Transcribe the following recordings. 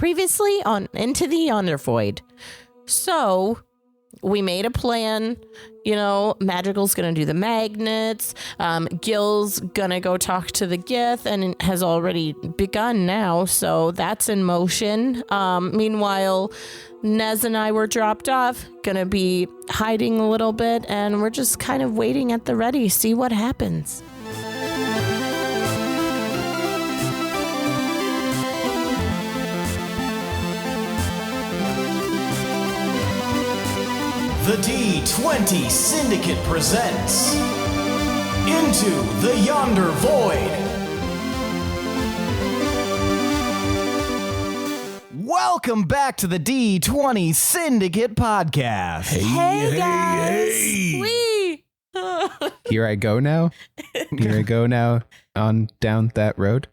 previously on Into the Undervoid. So we made a plan. You know, Magical's going to do the magnets. Gil's going to go talk to the Gith and has already begun now. So that's in motion. Meanwhile, Nez and I were dropped off, going to be hiding a little bit. And we're just kind of waiting at the ready, see what happens. The D20 Syndicate presents Into the Yonder Void. Welcome back to the D20 Syndicate podcast. Hey guys! Wee! Here I go now. Here I go now on down that road.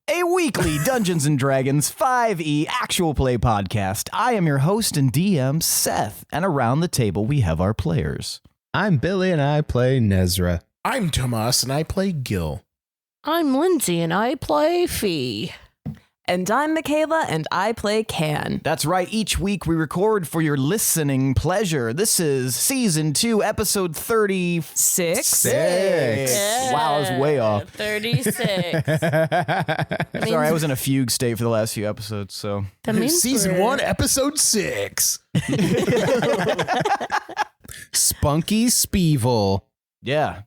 A weekly Dungeons & Dragons 5e actual play podcast. I am your host and DM, Seth, and around the table we have our players. I'm Billy and I play Nezra. I'm Tomas and I play Gil. I'm Lindsay and I play Fee. And I'm Michaela, and I play Can. That's right, each week we record for your listening pleasure. This is Season 2, Episode 36. Yeah. Wow, I was way off. 36. Sorry, I was in a fugue state for the last few episodes, so... That means Season 1, Episode 6. Spunky Speevil. Yeah,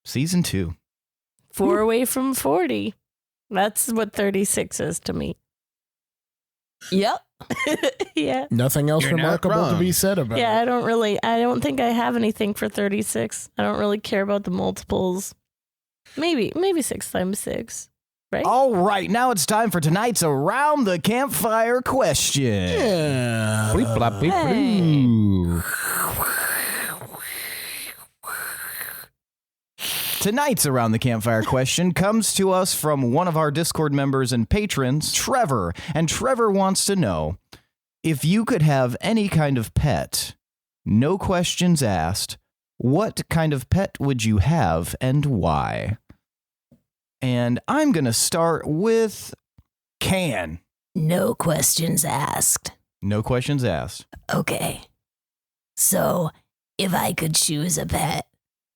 Season 2. 4 away from 40. That's what 36 is to me. Yep. Yeah. Nothing else You're not remarkable to wrong. be said about Yeah, it. I don't think I have anything for 36. I don't really care about the multiples. Maybe 6 times 6, right? All right, now it's time for tonight's Around the Campfire question. Yeah. Bleep, blop, beep, Hey. blue. Tonight's Around the Campfire question comes to us from one of our Discord members and patrons, Trevor. And Trevor wants to know, if you could have any kind of pet, no questions asked, what kind of pet would you have and why? And I'm going to start with Can. No questions asked. No questions asked. Okay. So, if I could choose a pet,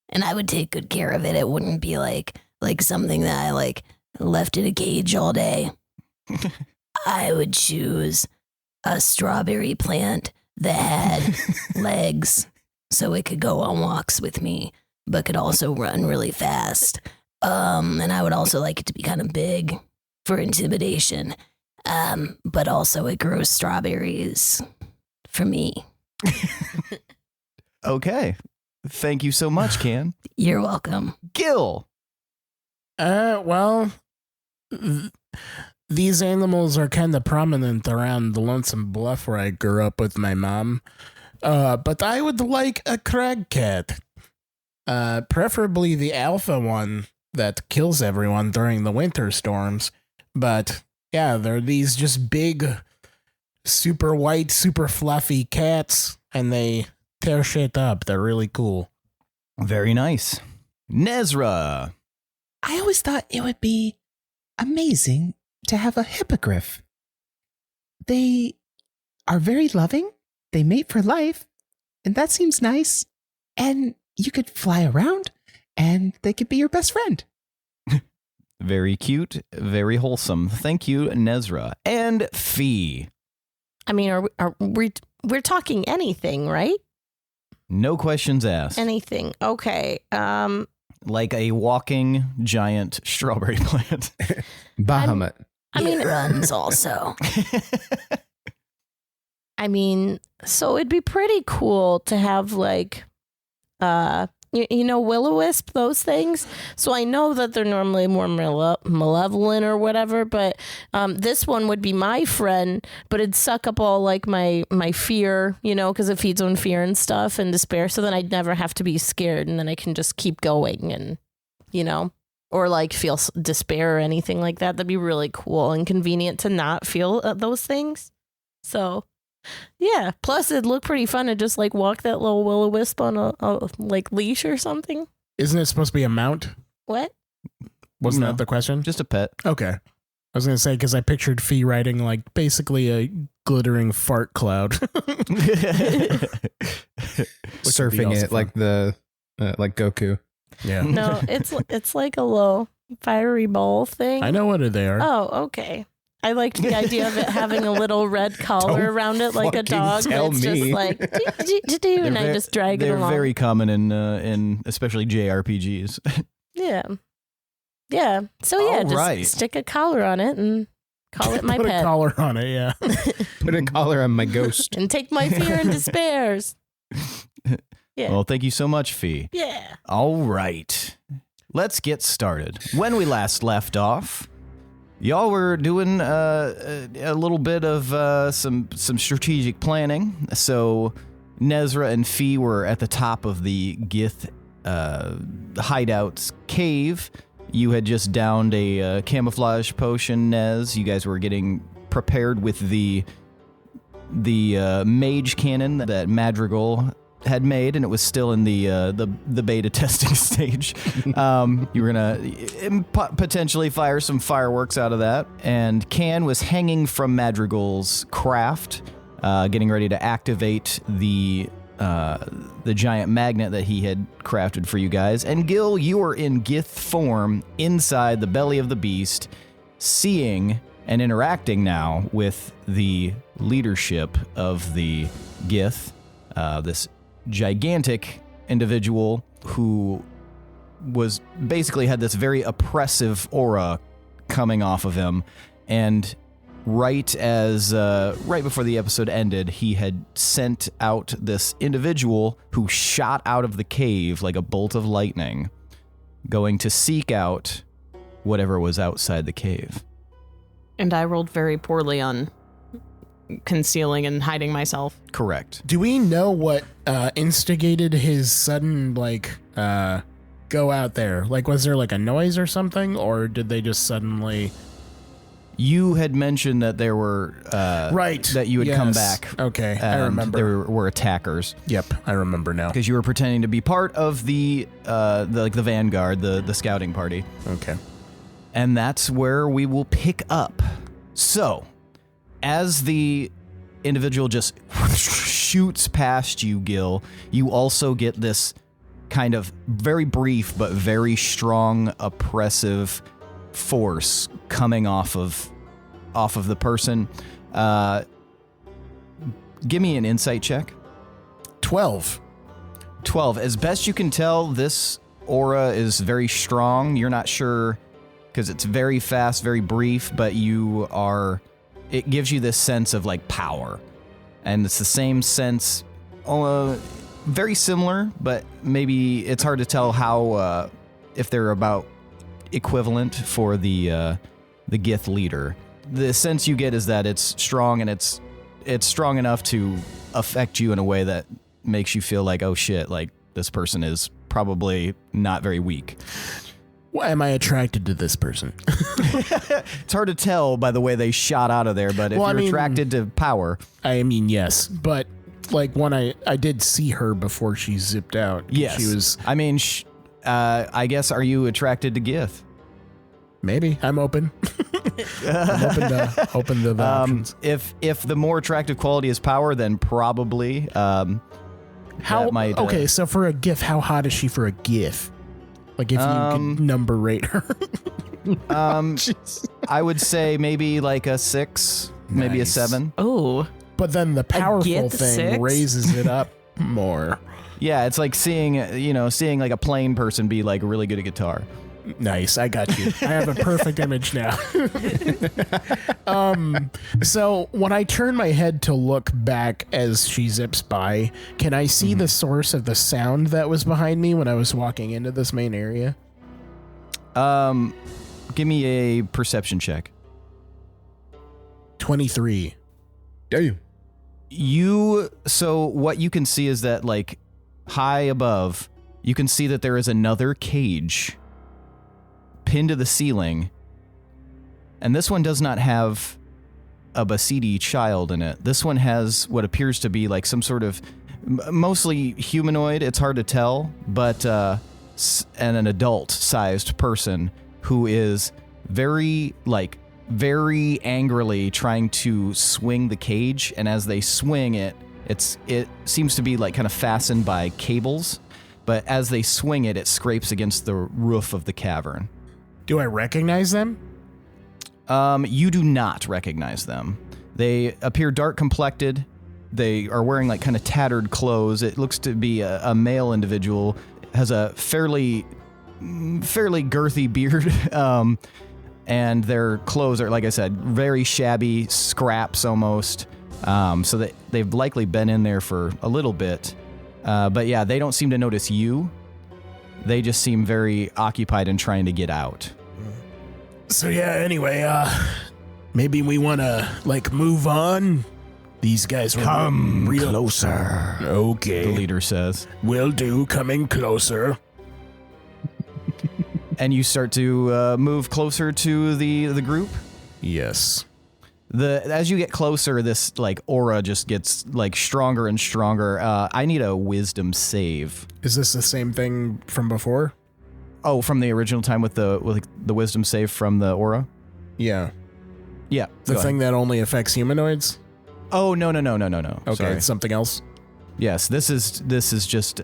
and I would take good care of it, it wouldn't be like something that I left in a cage all day. I would choose a strawberry plant that had legs so it could go on walks with me, but could also run really fast. And I would also like it to be kind of big for intimidation. But also it grows strawberries for me. Okay. Thank you so much, Can. You're welcome. Gil. Well, these animals are kind of prominent around the Lonesome Bluff where I grew up with my mom. But I would like a crag cat. Preferably the alpha one that kills everyone during the winter storms. But yeah, they're these just big, super white, super fluffy cats, and they tear shit up. They're really cool. Very nice. Nezra. I always thought it would be amazing to have a hippogriff. They are very loving. They mate for life. And that seems nice. And you could fly around and they could be your best friend. Very cute, very wholesome. Thank you, Nezra. And Fee. I mean, we're talking anything, right? No questions asked. Anything. Okay. Like a walking giant strawberry plant. Bahamut. It runs also. I mean, so it'd be pretty cool to have will-o-wisp, those things. So I know that they're normally more malevolent or whatever, but this one would be my friend, but it'd suck up all my fear, because it feeds on fear and stuff and despair. So then I'd never have to be scared, and then I can just keep going and, or feel despair or anything like that. That'd be really cool and convenient to not feel those things. So yeah. Plus, it'd look pretty fun to just walk that little will-o-wisp on a leash or something. Isn't it supposed to be a mount? What? Wasn't No. that the question? Just a pet. Okay. I was going to say, because I pictured Fee riding like basically a glittering fart cloud. Surfing it like the like Goku. Yeah. No, it's like a little fiery ball thing. I know what they are. Oh, okay. I liked the idea of it having a little red collar around it like a dog. tell It's just me. like, do, and I just drag it They're along. very common in especially JRPGs. Yeah. Yeah. So yeah, All just right. stick a collar on it and call it my Put a pet. collar on it, yeah. Put a collar on my ghost. And take my fear and despairs. Yeah. Well, thank you so much, Fee. Yeah. All right. Let's get started. When we last left off, y'all were doing a little bit of some strategic planning. So Nezra and Fee were at the top of the Gith hideout's cave. You had just downed a camouflage potion, Nez. You guys were getting prepared with the mage cannon that Madrigal had made, and it was still in the beta testing stage. You were gonna potentially fire some fireworks out of that, and Can was hanging from Madrigal's craft, getting ready to activate the giant magnet that he had crafted for you guys. And Gil, you are in Gith form inside the belly of the beast, seeing and interacting now with the leadership of the Gith, this gigantic individual who was basically had this very oppressive aura coming off of him. And right before the episode ended, he had sent out this individual who shot out of the cave like a bolt of lightning, going to seek out whatever was outside the cave. And I rolled very poorly on concealing and hiding myself. Correct. Do we know what instigated his sudden, go out there? Like, was there like a noise or something? Or did they just suddenly... You had mentioned that there were Right. that you had come back. Okay, I and remember. There were attackers Yep, I remember now. because you were pretending to be part of the vanguard, the scouting party, Okay. and that's where we will pick up. So, as the individual just shoots past you, Gil, you also get this kind of very brief but very strong oppressive force coming off of the person. Give me an insight check. 12. 12. As best you can tell, this aura is very strong. You're not sure because it's very fast, very brief, but it gives you this sense of like power. And it's the same sense, very similar, but maybe it's hard to tell how, if they're about equivalent for the Gith leader. The sense you get is that it's strong, and it's strong enough to affect you in a way that makes you feel like, oh shit, like this person is probably not very weak. Why am I attracted to this person? It's hard to tell by the way they shot out of there, but if you're attracted to power... I mean, yes, but like when I did see her before she zipped out. Yes. She was... I mean, I guess, are you attracted to Gith? Maybe. I'm open. I'm open to the options. If the more attractive quality is power, then probably How? might, okay, so for a GIF, how hot is she for a GIF? Like if you could number rate her. I would say maybe like a 6, maybe a Nice. 7. Oh, But then the powerful GIF thing 6? raises it up more. Yeah, it's like seeing like a plain person be like really good at guitar. Nice, I got you. I have a perfect image now. So when I turn my head to look back as she zips by, can I see the source of the sound that was behind me when I was walking into this main area? Give me a perception check. 23. Damn. So what you can see is that like high above, you can see that there is another cage pinned to the ceiling, and this one does not have a Basidi child in it. This one has what appears to be like some sort of mostly humanoid, it's hard to tell, but and an adult-sized person who is very like very angrily trying to swing the cage, and as they swing it seems to be like kind of fastened by cables, but as they swing it scrapes against the roof of the cavern. Do I recognize them? You do not recognize them. They appear dark complected. They are wearing like kind of tattered clothes. It looks to be a male individual, has a fairly girthy beard, and their clothes are, like I said, very shabby, scraps almost. So that they've likely been in there for a little bit. But yeah, they don't seem to notice you. They just seem very occupied in trying to get out. So yeah, anyway, maybe we want to, like, move on? These guys were Come real closer, Okay. the leader says. Will do, coming closer. And you start to move closer to the group? Yes. As you get closer, this like aura just gets like stronger and stronger. I need a wisdom save. Is this the same thing from before? Oh, from the original time with the wisdom save from the aura? Yeah. Yeah. The thing that only affects humanoids? Oh, no. Okay, Sorry. it's something else? Yes, this is just...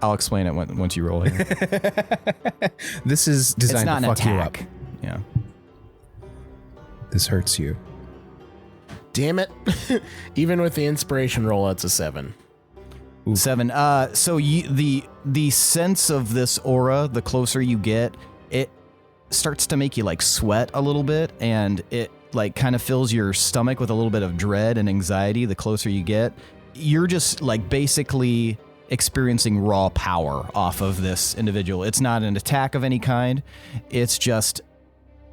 I'll explain it once you roll it. This is designed It's not to an fuck you up. attack. Yeah. This hurts you. Damn it. Even with the inspiration roll, it's a 7. 7. So the sense of this aura, the closer you get, it starts to make you like sweat a little bit, and it like kind of fills your stomach with a little bit of dread and anxiety the closer you get. You're just like basically experiencing raw power off of this individual. It's not an attack of any kind. It's just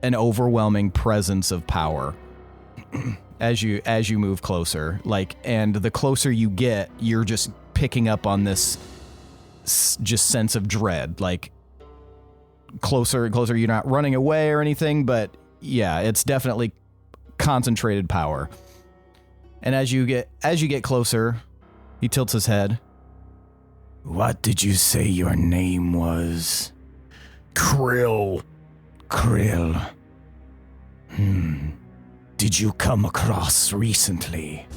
an overwhelming presence of power as you move closer. Like, and the closer you get, you're just picking up on this just sense of dread. Like, closer and closer, you're not running away or anything, but yeah, it's definitely concentrated power. And as you get closer, he tilts his head. What did you say your name was? Krill. Krill. Did you come across recently?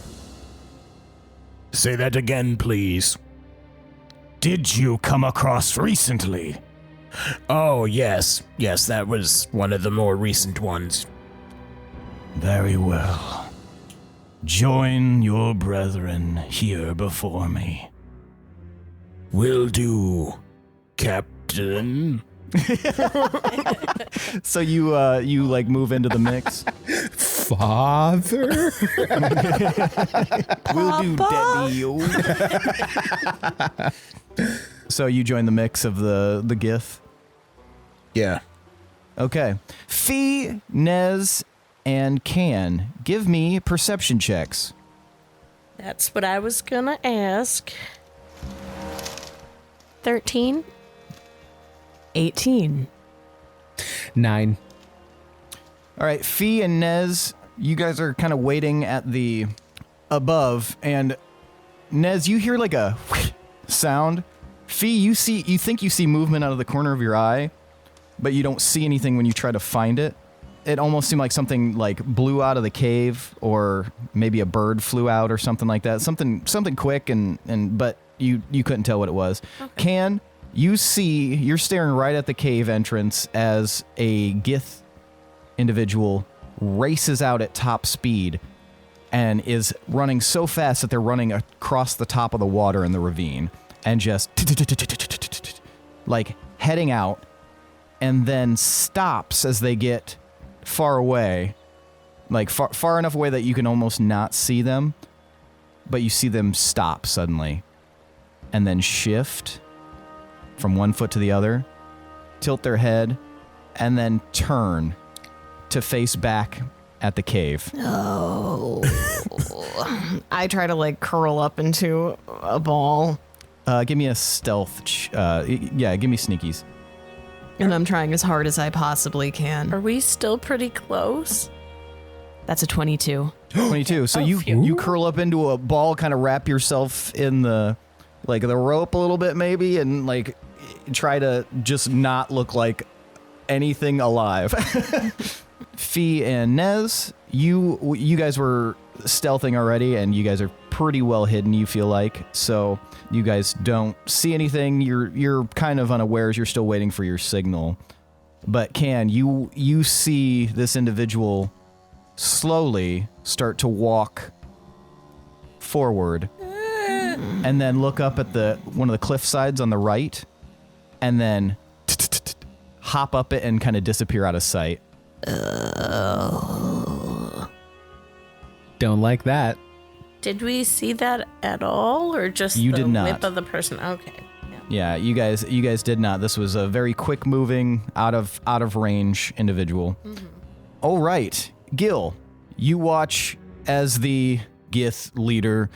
Say that again, please. Did you come across recently? Oh, yes. Yes, that was one of the more recent ones. Very well. Join your brethren here before me. Will do, Captain. So you like move into the mix. Father? Will do, Debbie. So you join the mix of the Gith. Yeah. Okay. Fee, Nez, and Can, give me perception checks. That's what I was gonna ask. 13. 18. 9. All right, Fee and Nez, you guys are kind of waiting at the above, and Nez, you hear like a sound. Fee, you think you see movement out of the corner of your eye, but you don't see anything when you try to find it. It almost seemed like something like blew out of the cave, or maybe a bird flew out or something like that. Something quick, but you couldn't tell what it was. Okay. Can you see? You're staring right at the cave entrance as a Gith individual races out at top speed and is running so fast that they're running across the top of the water in the ravine and just like heading out, and then stops as they get far away, like far enough away that you can almost not see them, but you see them stop suddenly and then shift from one foot to the other, tilt their head, and then turn to face back at the cave. Oh. I try to like curl up into a ball. Give me a stealth. Give me sneakies. And I'm trying as hard as I possibly can. Are we still pretty close? That's a 22. 22. So you curl up into a ball, kind of wrap yourself in the rope a little bit maybe, and like try to just not look like anything alive. Fee and Nez, you guys were stealthing already, and you guys are pretty well hidden, you feel like. So you guys don't see anything. You're kind of unawares. You're still waiting for your signal. But Can, you see this individual slowly start to walk forward and then look up at one of the cliff sides on the right and then hop up it and kind of disappear out of sight. Don't like that. Did we see that at all, or just You the did not. whip of the person? Okay. Yeah, you guys did not. This was a very quick moving, out of range individual. Mm-hmm. All right, Gil, you watch as the Gith leader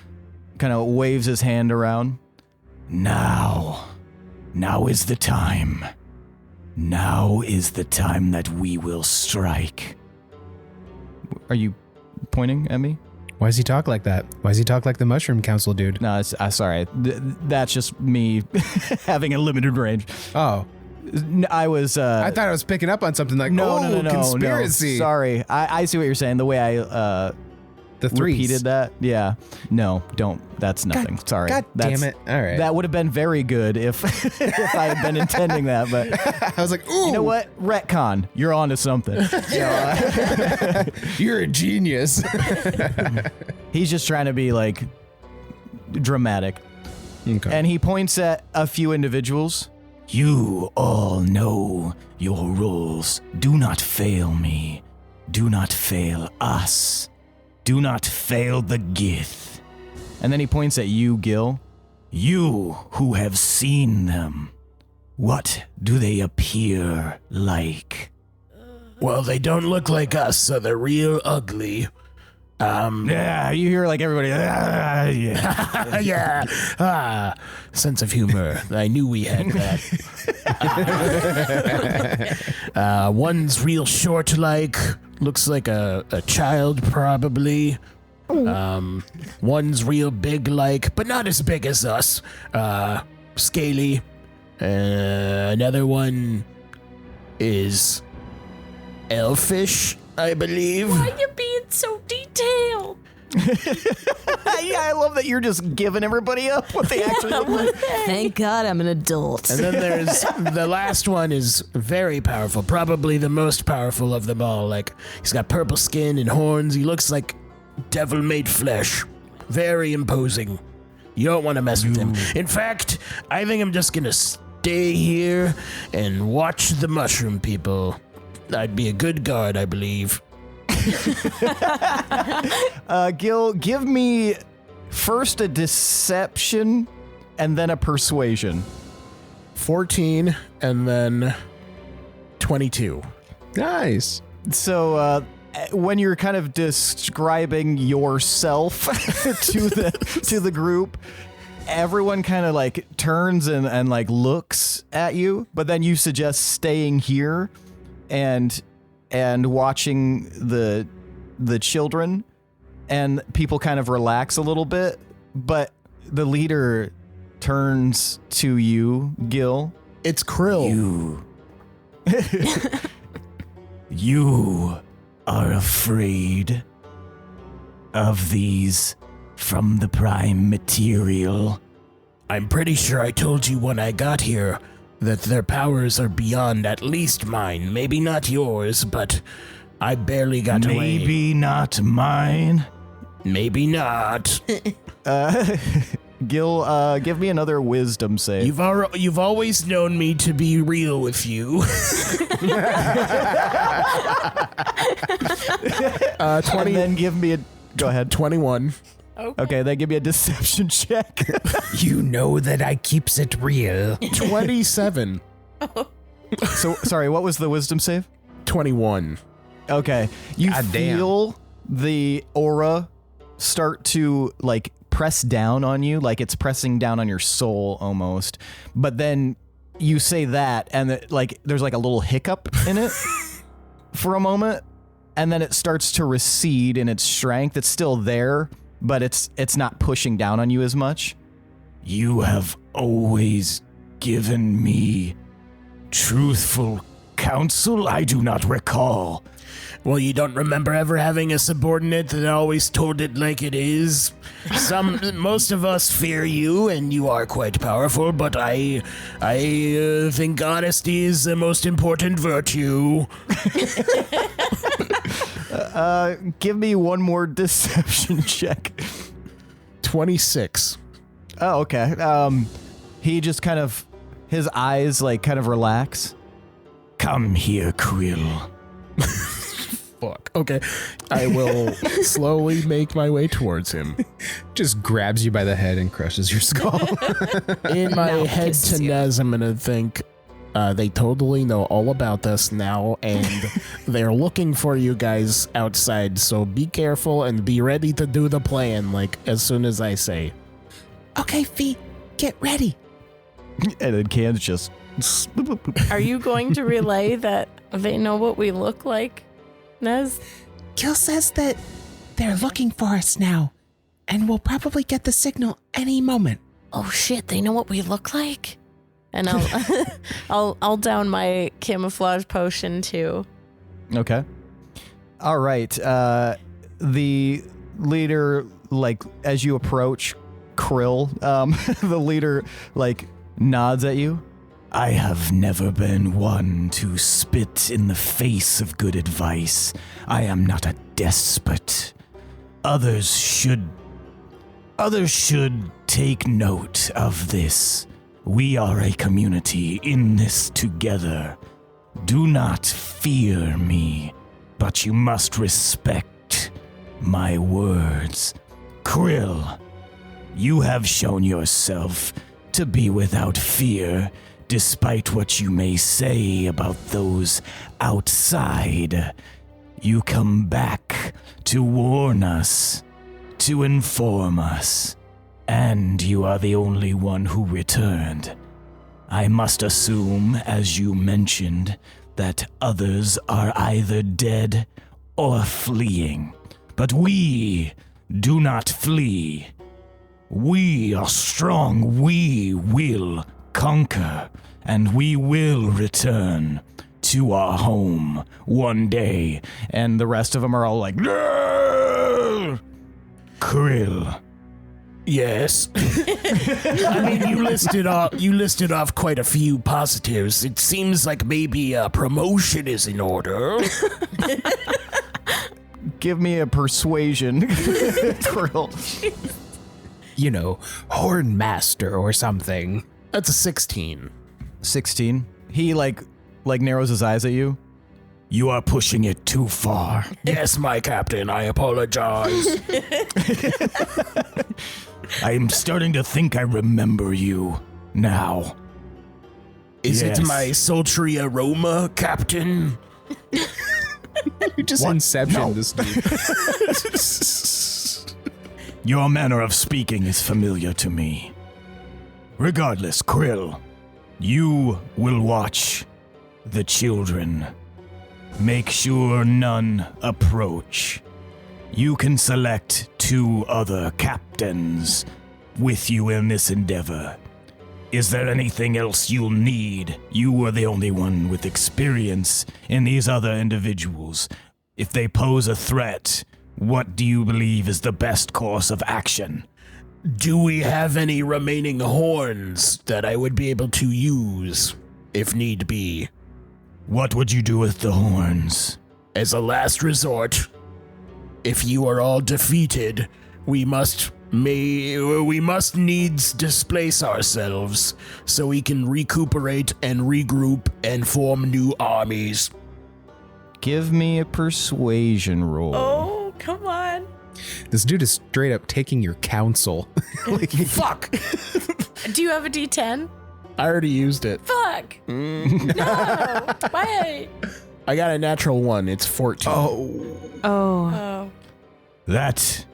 kind of waves his hand around. Now is the time. Now is the time that we will strike. Are you pointing at me? Why does he talk like that? Why does he talk like the Mushroom Council dude? No, it's, sorry. That's just me having a limited range. Oh. I was... I thought I was picking up on something like, no, conspiracy. No. Sorry. I see what you're saying. The way I the threes. Repeated that. Yeah. No, don't. That's nothing. Sorry. God damn it. All right. That would have been very good if if I had been intending that, but I was like, ooh. You know what? Retcon. You're onto something. You're a genius. He's just trying to be like dramatic. Okay. And he points at a few individuals. You all know your roles. Do not fail me. Do not fail us. Do not fail the Gith. And then he points at you, Gil. You who have seen them. What do they appear like? Well, they don't look like us, so they're real ugly. Yeah, you hear like everybody. Yeah. Yeah. Sense of humor. I knew we had that. One's real short like. Looks like a child, probably. One's real big like, but not as big as us. Scaly. Another one is elfish, I believe. Why are you being so detailed? Yeah, I love that you're just giving everybody up what they actually look like. Thank God I'm an adult. And then there's the last one is very powerful, probably the most powerful of them all. Like, he's got purple skin and horns. He looks like devil-made flesh. Very imposing. You don't want to mess with him. In fact, I think I'm just going to stay here and watch the mushroom people. I'd be a good guard, I believe. Gil, give me first a deception and then a persuasion. 14 and then 22. Nice. So, when you're kind of describing yourself to the group, everyone kind of like turns and like looks at you, but then you suggest staying here and watching the children, and people kind of relax a little bit, but the leader turns to you, Gil. It's Krill. You are afraid of these from the prime material. I'm pretty sure I told you when I got here that their powers are beyond at least mine. Maybe not yours, but I barely got away. Maybe not mine. Maybe not. Gil, give me another wisdom save. You've always known me to be real with you. 20. And then give me a... Go ahead. 21. Okay, then give me a deception check. You know that I keeps it real. 27. So, sorry, what was the wisdom save? 21. Okay. You God damn. feel the aura start to, like, press down on you, like it's pressing down on your soul almost. But then you say that, and like there's like a little hiccup in it for a moment, and then it starts to recede in its strength. It's still there, but it's not pushing down on you as much. You have always given me truthful council? I do not recall. Well, you don't remember ever having a subordinate that always told it like it is? Most of us fear you, and you are quite powerful, but I think honesty is the most important virtue. Give me one more deception check. 26. Oh, okay. He just kind of, his eyes like kind of relax. Come here, Krill. Fuck. Okay. I will slowly make my way towards him. Just grabs you by the head and crushes your skull. In my Now head kisses to you. Nez, I'm gonna think they totally know all about this now, and they're looking for you guys outside, so be careful and be ready to do the plan, like, as soon as I say. Okay, Fee, get ready. And then Can's just... Are you going to relay that they know what we look like, Nez? Gil says that they're looking for us now, and we'll probably get the signal any moment. Oh shit, they know what we look like? And I'll down my camouflage potion too. Okay. All right. The leader, like, as you approach Krill, the leader, like, nods at you. I have never been one to spit in the face of good advice. I am not a despot. Others should take note of this. We are a community in this together. Do not fear me, but you must respect my words. Krill, you have shown yourself to be without fear, despite what you may say about those outside. You come back to warn us, to inform us, and you are the only one who returned. I must assume, as you mentioned, that others are either dead or fleeing. But we do not flee. We are strong. We will conquer, and we will return to our home one day. And the rest of them are all like, "No!" Krill. Yes. I mean, you listed off quite a few positives. It seems like maybe a promotion is in order. Give me a persuasion, Krill. You know, Horn Master or something. That's a 16. 16. He like narrows his eyes at you. You are pushing it too far. Yes, my captain, I apologize. I'm starting to think I remember you now. Is Yes. it my sultry aroma, captain? You just What? inception No. this dude. Your manner of speaking is familiar to me. Regardless, Krill, you will watch the children. Make sure none approach. You can select 2 other captains with you in this endeavor. Is there anything else you'll need? You are the only one with experience in these other individuals. If they pose a threat, what do you believe is the best course of action? Do we have any remaining horns that I would be able to use, if need be? What would you do with the horns? As a last resort, if you are all defeated, we must needs displace ourselves so we can recuperate and regroup and form new armies. Give me a persuasion roll. Oh, come on. This dude is straight up taking your counsel. Fuck! Do you have a D10? I already used it. Fuck. No. Wait. I got a natural 1. It's 14. Oh. Oh. That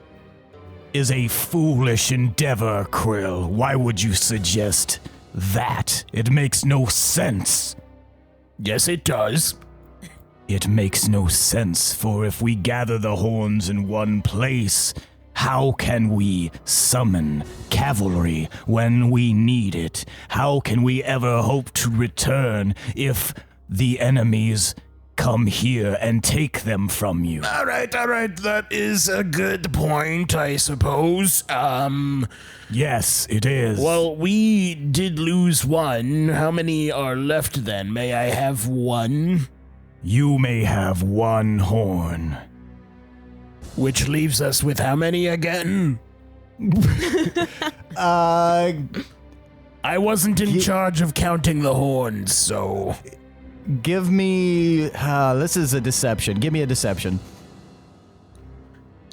is a foolish endeavor, Krill. Why would you suggest that? It makes no sense. Yes, it does. It makes no sense, for if we gather the horns in one place, how can we summon cavalry when we need it? How can we ever hope to return if the enemies come here and take them from you. All right. That is a good point, I suppose. Yes, it is. Well, we did lose one. How many are left then? May I have one? You may have one horn. Which leaves us with how many again? I wasn't in charge of counting the horns, so... Give me... this is a deception. Give me a deception.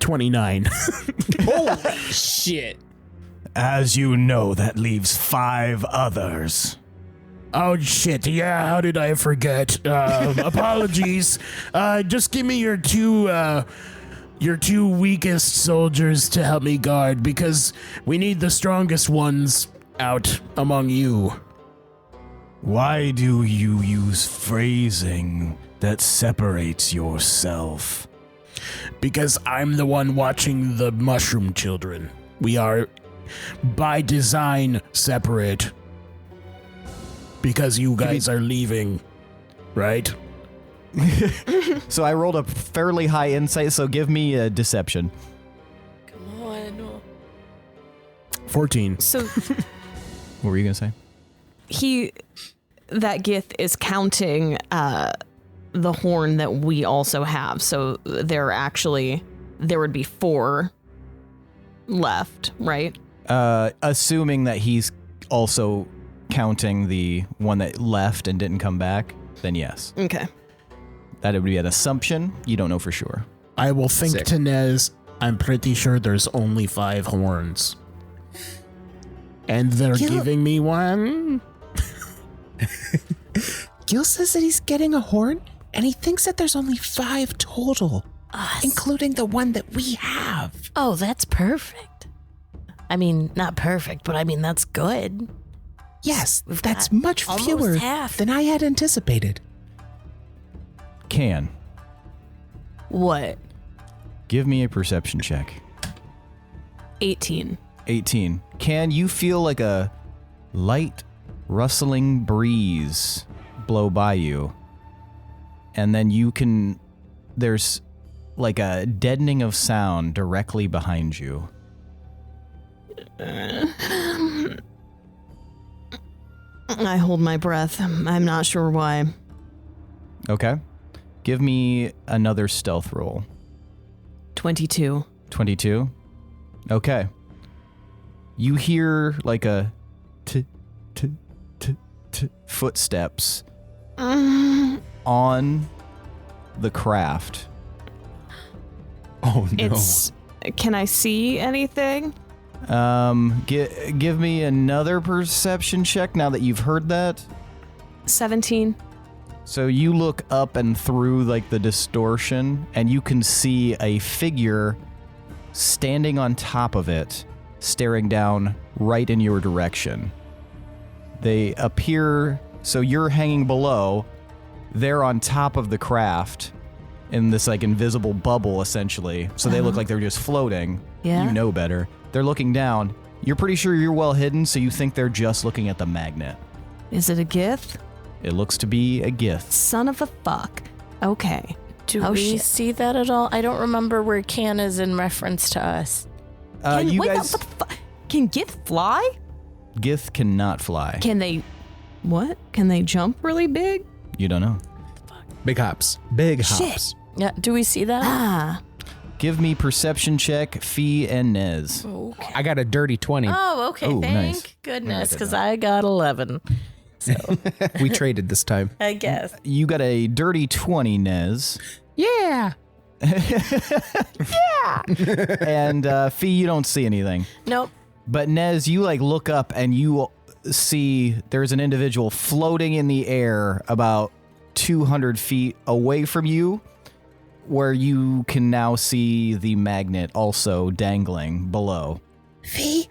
29. Holy shit. As you know, that leaves 5 others. Oh, shit. Yeah, how did I forget? Apologies. Just give me your two weakest soldiers to help me guard, because we need the strongest ones out among you. Why do you use phrasing that separates yourself? Because I'm the one watching the mushroom children. We are, by design, separate. Because you guys are leaving, right? So I rolled a fairly high insight, so give me a deception. Come on. 14. So What were you going to say? that Gith is counting the horn that we also have. So there would be 4 left, right? Assuming that he's also counting the one that left and didn't come back, then yes. Okay. That would be an assumption. You don't know for sure. I will think Sick. to Nez, I'm pretty sure there's only 5 horns. And they're giving me one? Gil says that he's getting a horn, and he thinks that there's only 5 total, including the one that we have. Oh, that's perfect. I mean, not perfect, but I mean, that's good. Yes, We've that's got much almost fewer half. than I had anticipated. Can. What? Give me a perception check. 18. 18. Can you feel like a light rustling breeze blow by you? And then there's like a deadening of sound directly behind you. I hold my breath. I'm not sure why. Okay. Give me another stealth roll. 22. 22? Okay. You hear like a footsteps on the craft. Oh no. Can I see anything? Give me another perception check now that you've heard that. 17. So you look up and through like the distortion, and you can see a figure standing on top of it, staring down right in your direction. They appear, so you're hanging below, they're on top of the craft in this like invisible bubble essentially. So they look like they're just floating. Yeah. You know better. They're looking down. You're pretty sure you're well hidden, so you think they're just looking at the magnet. Is it a Gith? It looks to be a gift. Son of a fuck. Okay. Do Oh, we shit. see that at all? I don't remember where Can is in reference to us. You wait, guys, what the fuck? Can Gith fly? Gith cannot fly. Can they... What? Can they jump really big? You don't know. Big hops. Big Shit. hops. Yeah, do we see that? Ah. Give me perception check, Fee and Nez. Okay. I got a dirty 20. Oh, okay. Oh, Thank nice. goodness, because I got 11. So, We traded this time. I guess. You got a dirty 20, Nez. Yeah. And Fee, you don't see anything. Nope. But Nez, you like look up and you see there's an individual floating in the air about 200 feet away from you, where you can now see the magnet also dangling below. V,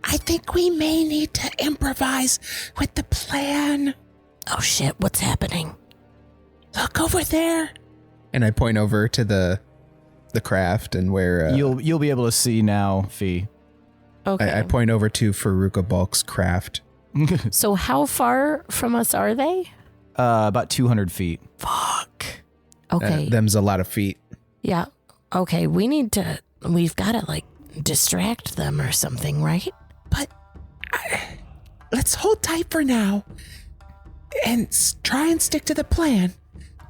I think we may need to improvise with the plan. Oh, shit. What's happening? Look over there. And I point over to the craft and where You'll be able to see now, Fee. Okay. I point over to Faruka Bulk's craft. So how far from us are they? About 200 feet. Fuck. Okay. Them's a lot of feet. Yeah. Okay, we've got to like distract them or something, right? But let's hold tight for now and try and stick to the plan.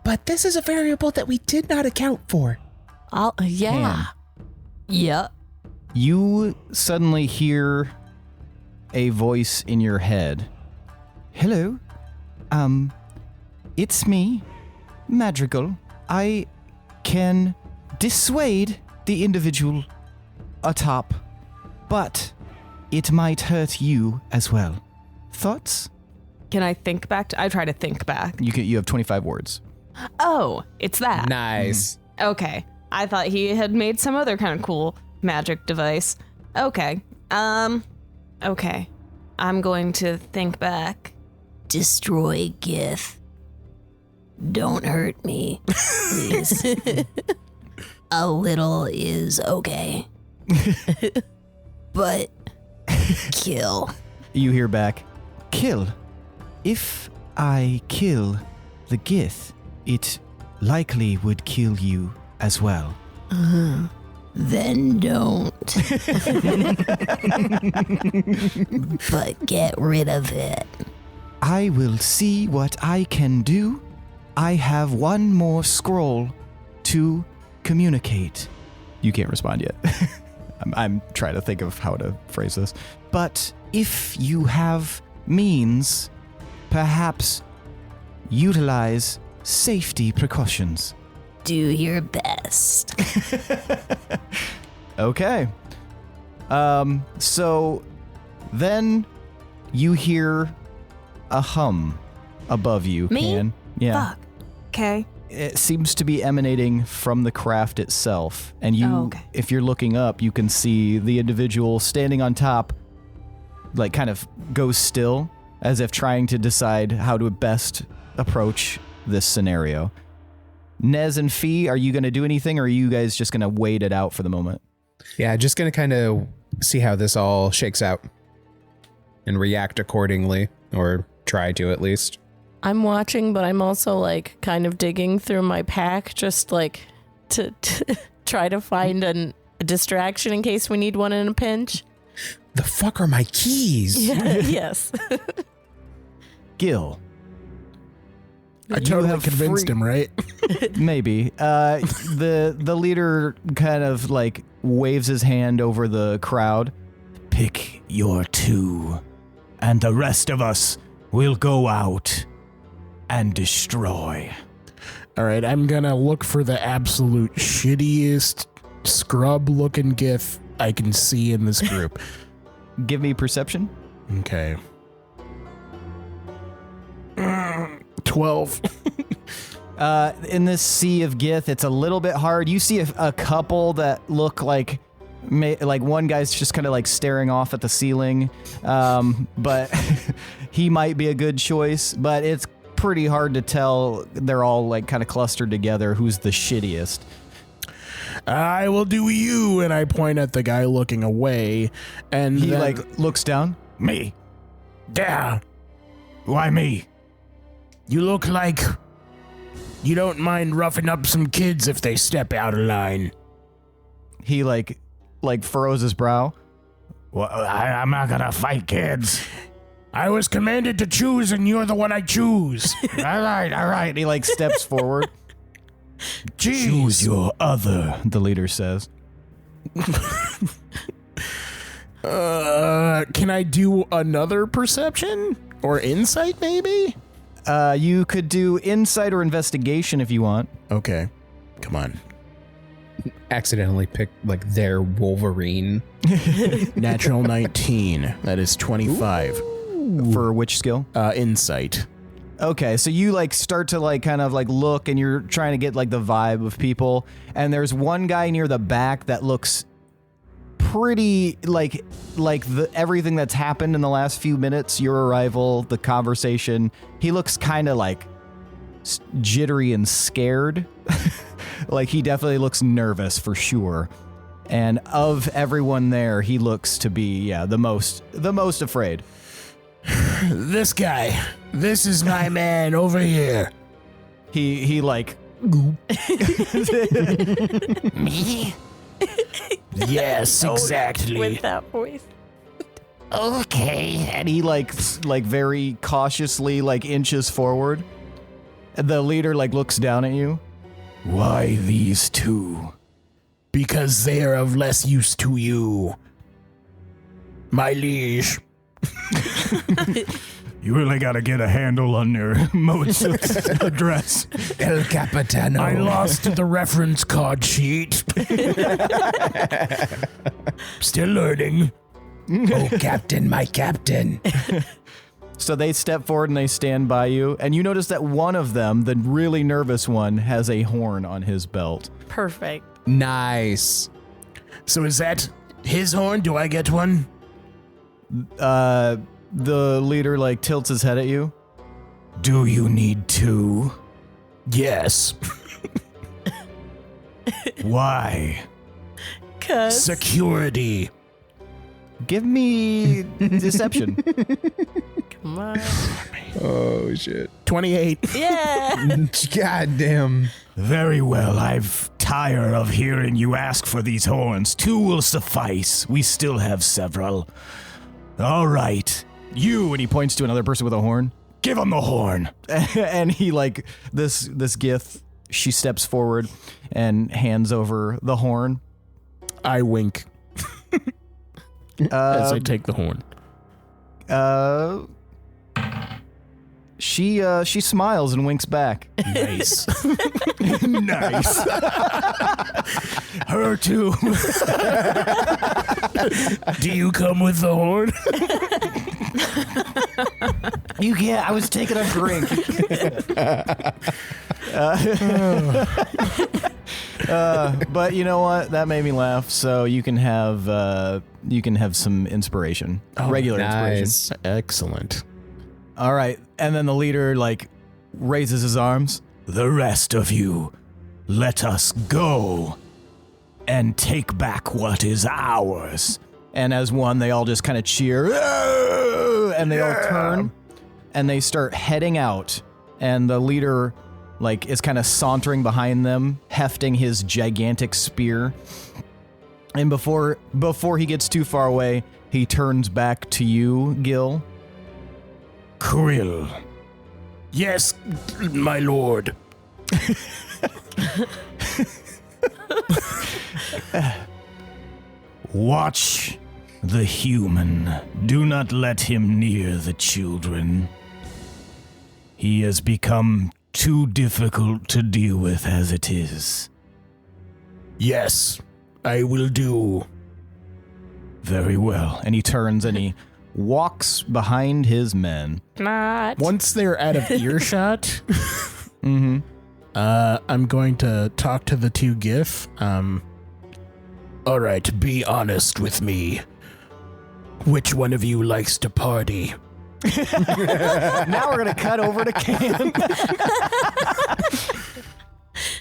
But this is a variable that we did not account for. Yeah. Yeah. You suddenly hear a voice in your head. Hello? It's me, Madrigal. I can dissuade the individual atop, but it might hurt you as well. Thoughts? Can I think back? I try to think back. You have 25 words. Oh, it's that. Nice. Okay. I thought he had made some other kind of cool magic device. Okay. Okay. I'm going to think back. Destroy Gith. Don't hurt me, please. A little is okay. But kill. You hear back, kill. If I kill the Gith, it likely would kill you as well. Then don't. But get rid of it. I will see what I can do. I have one more scroll to communicate. You can't respond yet. I'm trying to think of how to phrase this. But if you have means, perhaps utilize safety precautions. Do your best. Okay. So then you hear a hum above you. Me? Can. Yeah. Fuck. Okay. It seems to be emanating from the craft itself. And you, okay. if you're looking up, you can see the individual standing on top, like kind of goes still, as if trying to decide how to best approach this scenario. Nez and Fee, are you going to do anything, or are you guys just going to wait it out for the moment? Yeah, just going to kind of see how this all shakes out and react accordingly, or try to at least. I'm watching, but I'm also like kind of digging through my pack just like to try to find a distraction in case we need one in a pinch. The fuck are my keys? Yeah, yes. Gil. I totally convinced him, right? Maybe. The leader kind of like waves his hand over the crowd. Pick your two, and the rest of us will go out and destroy. All right, I'm gonna look for the absolute shittiest scrub-looking Gith I can see in this group. Give me perception. Okay. 12. In this sea of Gith, it's a little bit hard. You see a couple that look like one guy's just kind of like staring off at the ceiling, but he might be a good choice, but it's pretty hard to tell. They're all like kind of clustered together who's the shittiest. I will do you, and I point at the guy looking away, and He then, like looks down. Me? Yeah. Why me? you look like you don't mind roughing up some kids if they step out of line. He like furrows his brow. Well, I'm not gonna fight kids. I was commanded to choose, and you're the one I choose. All right. He like steps forward. Jeez. Choose your other. The leader says. Can I do another perception or insight, maybe? You could do insight or investigation if you want. Okay, come on. Accidentally pick like their Wolverine. Natural 19. That is 25. For which skill? Insight. Okay, so you like start to like kind of like look, and you're trying to get like the vibe of people, and there's one guy near the back that looks pretty like everything that's happened in the last few minutes, your arrival, the conversation. He looks kind of like jittery and scared. Like he definitely looks nervous for sure. And of everyone there, he looks to be the most afraid. This guy. This is my man over here. He like Me? Yes, exactly. With that voice. Okay. and he like very cautiously like inches forward. And the leader like looks down at you. Why these two? Because they are of less use to you. My liege. You really gotta get a handle on your modes of address. El Capitano. I lost the reference card sheet. Still learning. Oh, Captain, my Captain. So they step forward and they stand by you, and you notice that one of them, the really nervous one, has a horn on his belt. Perfect. Nice. So is that his horn? Do I get one? The leader like tilts his head at you. Do you need two? Yes. Why? Cause Security. Give me deception. come on. Oh, shit. 28. Yeah. God damn. Very well, I've tired of hearing you ask for these horns. 2 will suffice. We still have several. All right. You, and he points to another person with a horn. Give him the horn. And he like this Gith, she steps forward and hands over the horn. I wink as I take the horn. She smiles and winks back. Nice. Nice. Her too. Do you come with the horn? You can't. I was taking a drink. But you know what? That made me laugh. So you can have some inspiration, regular inspiration. Nice. Excellent. All right, and then the leader like raises his arms. The rest of you, let us go and take back what is ours. And as one, they all just kind of cheer, "Ah!" And they all turn, and they start heading out. And the leader, like, is kind of sauntering behind them, hefting his gigantic spear. And before he gets too far away, he turns back to you, Gil. Krill, Yes, my lord. watch the human. Do not let him near the children. He has become too difficult to deal with as it is. Yes, I will do. Very well. And he turns and he walks behind his men. Not. Once they're out of earshot, Mm-hmm. I'm going to talk to the 2 GIF. All right, be honest with me. Which one of you likes to party? Now we're going to cut over to Can.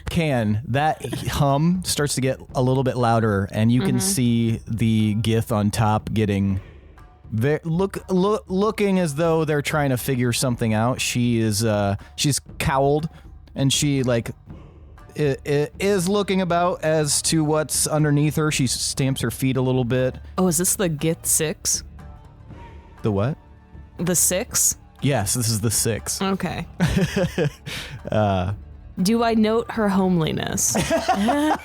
Can, that hum starts to get a little bit louder, and you can see the Gith on top getting looking as though they're trying to figure something out. She's cowled, and she like is looking about as to what's underneath her. She stamps her feet a little bit. Oh, is this the Gith 6? The what? The 6? Yes, this is the 6. Okay. Do I note her homeliness? I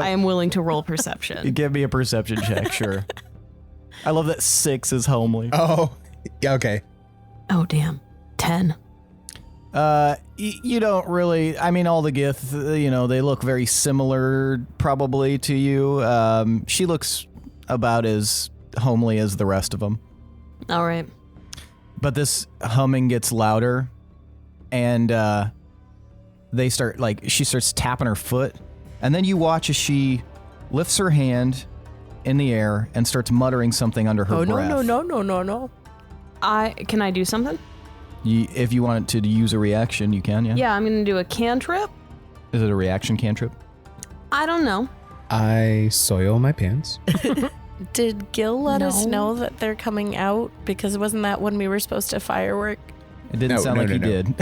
am willing to roll perception. Give me a perception check, sure. I love that 6 is homely. Oh, yeah, okay. Oh, damn. 10. You don't really. I mean, all the Gith, they look very similar, probably to you. She looks about as homely as the rest of them. All right. But this humming gets louder, and she starts tapping her foot, and then you watch as she lifts her hand in the air and starts muttering something under her breath. No. Can I do something? If you want to use a reaction, you can, yeah? Yeah, I'm going to do a cantrip. Is it a reaction cantrip? I don't know. I soil my pants. Did Gil let us No. know that they're coming out? Because wasn't that when we were supposed to firework? It didn't sound like you did.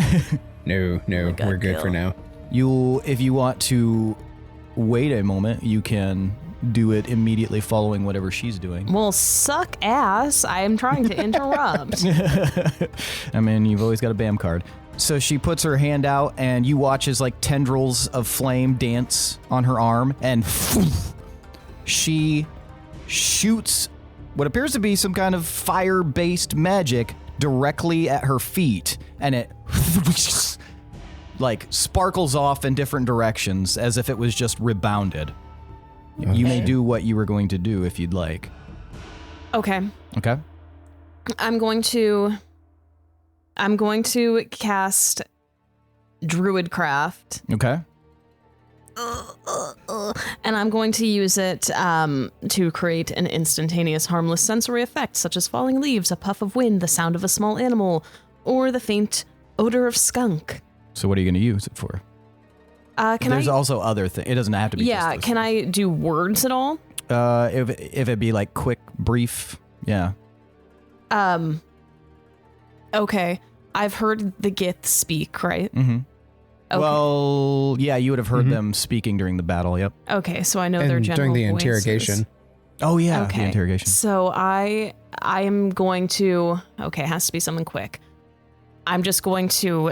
No, my God, we're good for Gil. now. If you want to wait a moment, you can do it immediately following whatever she's doing. Well, suck ass. I am trying to interrupt. I mean, you've always got a BAM card. So she puts her hand out, and you watch as like tendrils of flame dance on her arm, and she shoots what appears to be some kind of fire-based magic directly at her feet, and it like sparkles off in different directions as if it was just rebounded. You may do what you were going to do if you'd like. Okay. Okay. I'm going to cast Druidcraft, Okay. and I'm going to use it to create an instantaneous harmless sensory effect, such as falling leaves, a puff of wind, the sound of a small animal, or the faint odor of skunk. So what are you going to use it for? There's also other things. It doesn't have to be. Yeah, just can I do words at all? If it be like quick, brief, yeah. Okay. I've heard the Gith speak, right? Mm-hmm. Okay. Well, yeah, you would have heard them speaking during the battle. Yep. Okay, so I know And their general during the voices. interrogation. Oh yeah, Okay. the interrogation. So I am going to. Okay, it has to be something quick. I'm just going to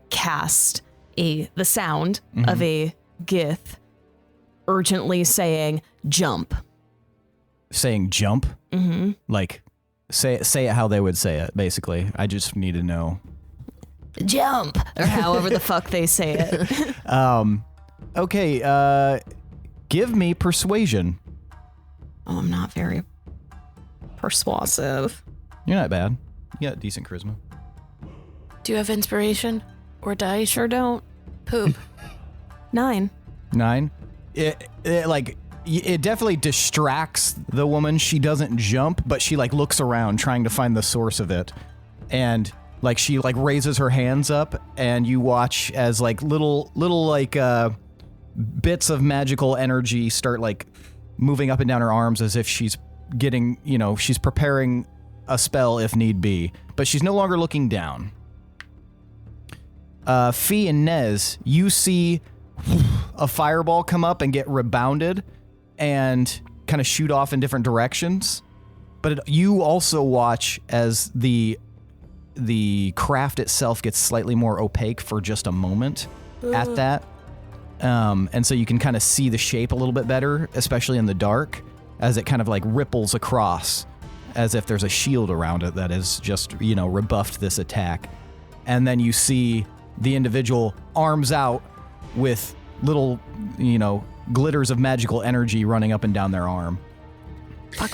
cast the sound of a Gith urgently saying "jump." Saying jump, Mm-hmm. like say it how they would say it. Basically, I just need to know. Jump. Or however the fuck they say it. Okay. Give me persuasion. Oh, I'm not very persuasive. You're not bad. You got decent charisma. Do you have inspiration or dice? Sure don't. Poop. 9. 9. It definitely distracts the woman. She doesn't jump, but she like looks around trying to find the source of it, and like she like raises her hands up, and you watch as like little like bits of magical energy start like moving up and down her arms as if she's getting, she's preparing a spell if need be, but she's no longer looking down. Fee and Nez, you see a fireball come up and get rebounded and kind of shoot off in different directions. But you also watch as the craft itself gets slightly more opaque for just a moment at that. And so you can kind of see the shape a little bit better, especially in the dark, as it kind of like ripples across as if there's a shield around it that has just, rebuffed this attack. And then you see the individual arms out with little, glitters of magical energy running up and down their arm. Fuck.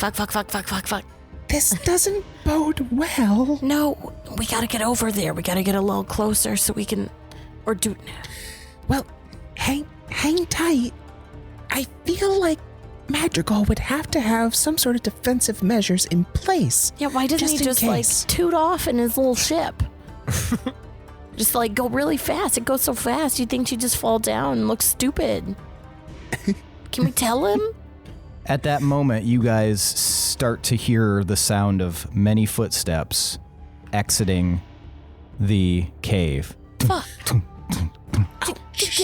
This doesn't bode well. No, we gotta get over there. We gotta get a little closer so we can, or do. Well, hang tight. I feel like Madrigal would have to have some sort of defensive measures in place. Yeah, why doesn't he in just case. like toot off in his little ship? Just like go really fast. It goes so fast. You'd think she'd just fall down and look stupid. Can we tell him? At that moment, you guys start to hear the sound of many footsteps exiting the cave. Fuck.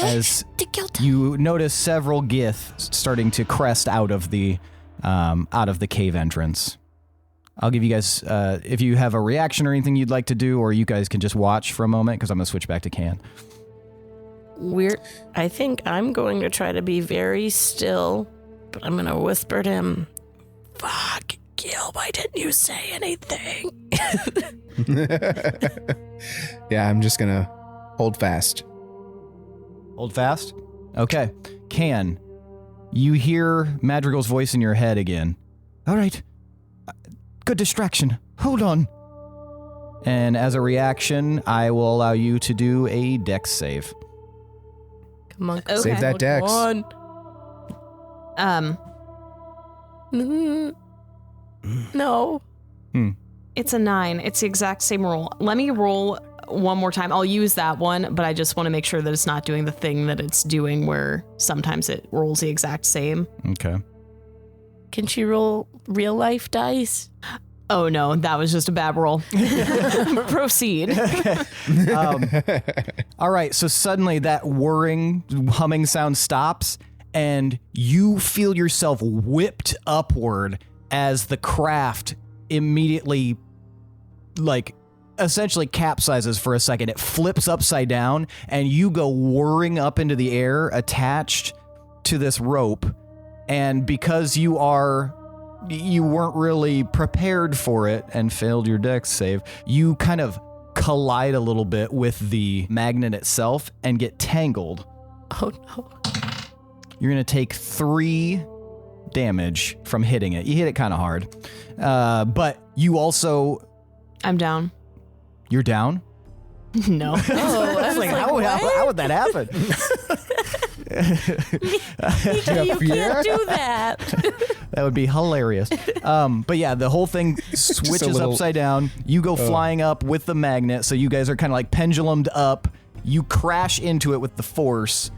As you notice several Gith starting to crest out of the cave entrance. I'll give you guys, if you have a reaction or anything you'd like to do, or you guys can just watch for a moment, because I'm going to switch back to Can. I think I'm going to try to be very still, but I'm going to whisper to him, fuck, Gil, why didn't you say anything? Yeah, I'm just gonna hold fast. Hold fast? Okay. Can, you hear Madrigal's voice in your head again. All right. Good distraction. Hold on. And as a reaction, I will allow you to do a dex save. Come on. Okay. Save that dex. Come on. No. It's a 9. It's the exact same roll. Let me roll one more time. I'll use that one, but I just want to make sure that it's not doing the thing that it's doing where sometimes it rolls the exact same. Okay. Can she roll real life dice? Oh no, that was just a bad roll. Proceed. All right, so suddenly that whirring, humming sound stops, and you feel yourself whipped upward as the craft immediately, like, essentially capsizes for a second. It flips upside down, and you go whirring up into the air attached to this rope. And because you weren't really prepared for it and failed your dex save, you kind of collide a little bit with the magnet itself and get tangled. Oh no. You're going to take 3 damage from hitting it. You hit it kind of hard. But you also... I'm down. You're down? No. Oh, I was like, how would that happen? You can't do that. That would be hilarious. But yeah, the whole thing switches upside down. You go flying up with the magnet, so you guys are kind of like pendulumed up. You crash into it with the force,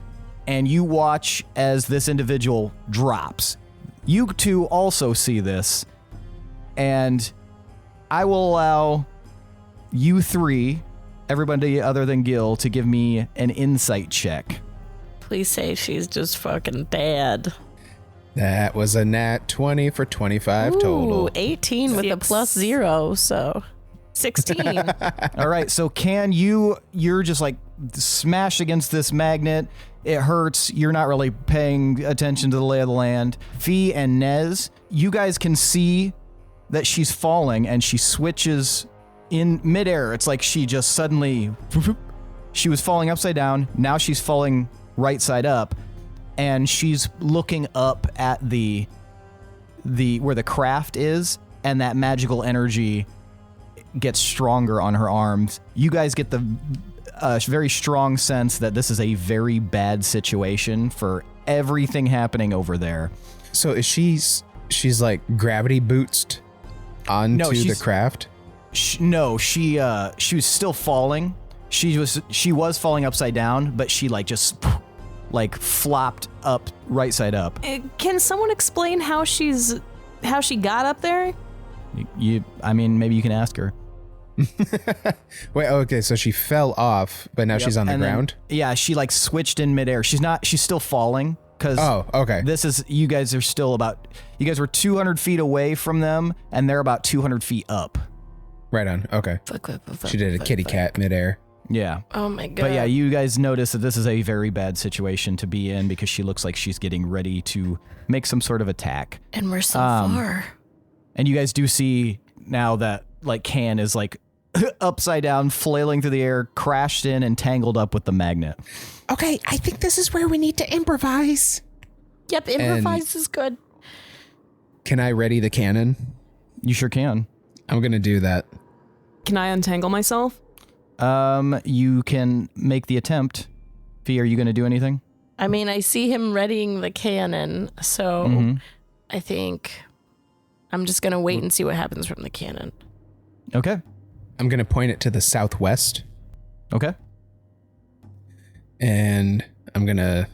and you watch as this individual drops. You two also see this, and I will allow you 3, everybody other than Gil, to give me an insight check. Please say she's just fucking dead. That was a nat 20 for 25 total. 18 with a +0, so 16. All right, so you're just like smashed against this magnet. It hurts. You're not really paying attention to the lay of the land. Fee and Nez, you guys can see that she's falling, and she switches in midair. It's like she just suddenly, she was falling upside down. Now she's falling right side up, and she's looking up at the where the craft is, and that magical energy gets stronger on her arms. You guys get the very strong sense that this is a very bad situation for everything happening over there. So is she's like gravity bootsed onto the craft? She was still falling. She was falling upside down, but she just flopped up right side up. Can someone explain how she got up there? I mean, maybe you can ask her. Wait, okay, so she fell off, but now she's on the ground? Yeah, she switched in midair. She's still falling because okay. You guys were 200 feet away from them, and they're about 200 feet up. Right on. Okay. She did a kitty cat midair. Yeah. Oh my god. But yeah, you guys notice that this is a very bad situation to be in because she looks like she's getting ready to make some sort of attack. And we're so far. And you guys do see now that Can is upside down, flailing through the air, crashed in and tangled up with the magnet. Okay, I think this is where we need to improvise. Yep, improvise is good. Can I ready the cannon? You sure can. I'm going to do that. Can I untangle myself? You can make the attempt. Fee, are you going to do anything? I mean, I see him readying the cannon, so I think I'm just going to wait and see what happens from the cannon. Okay. I'm going to point it to the southwest. Okay. And I'm going to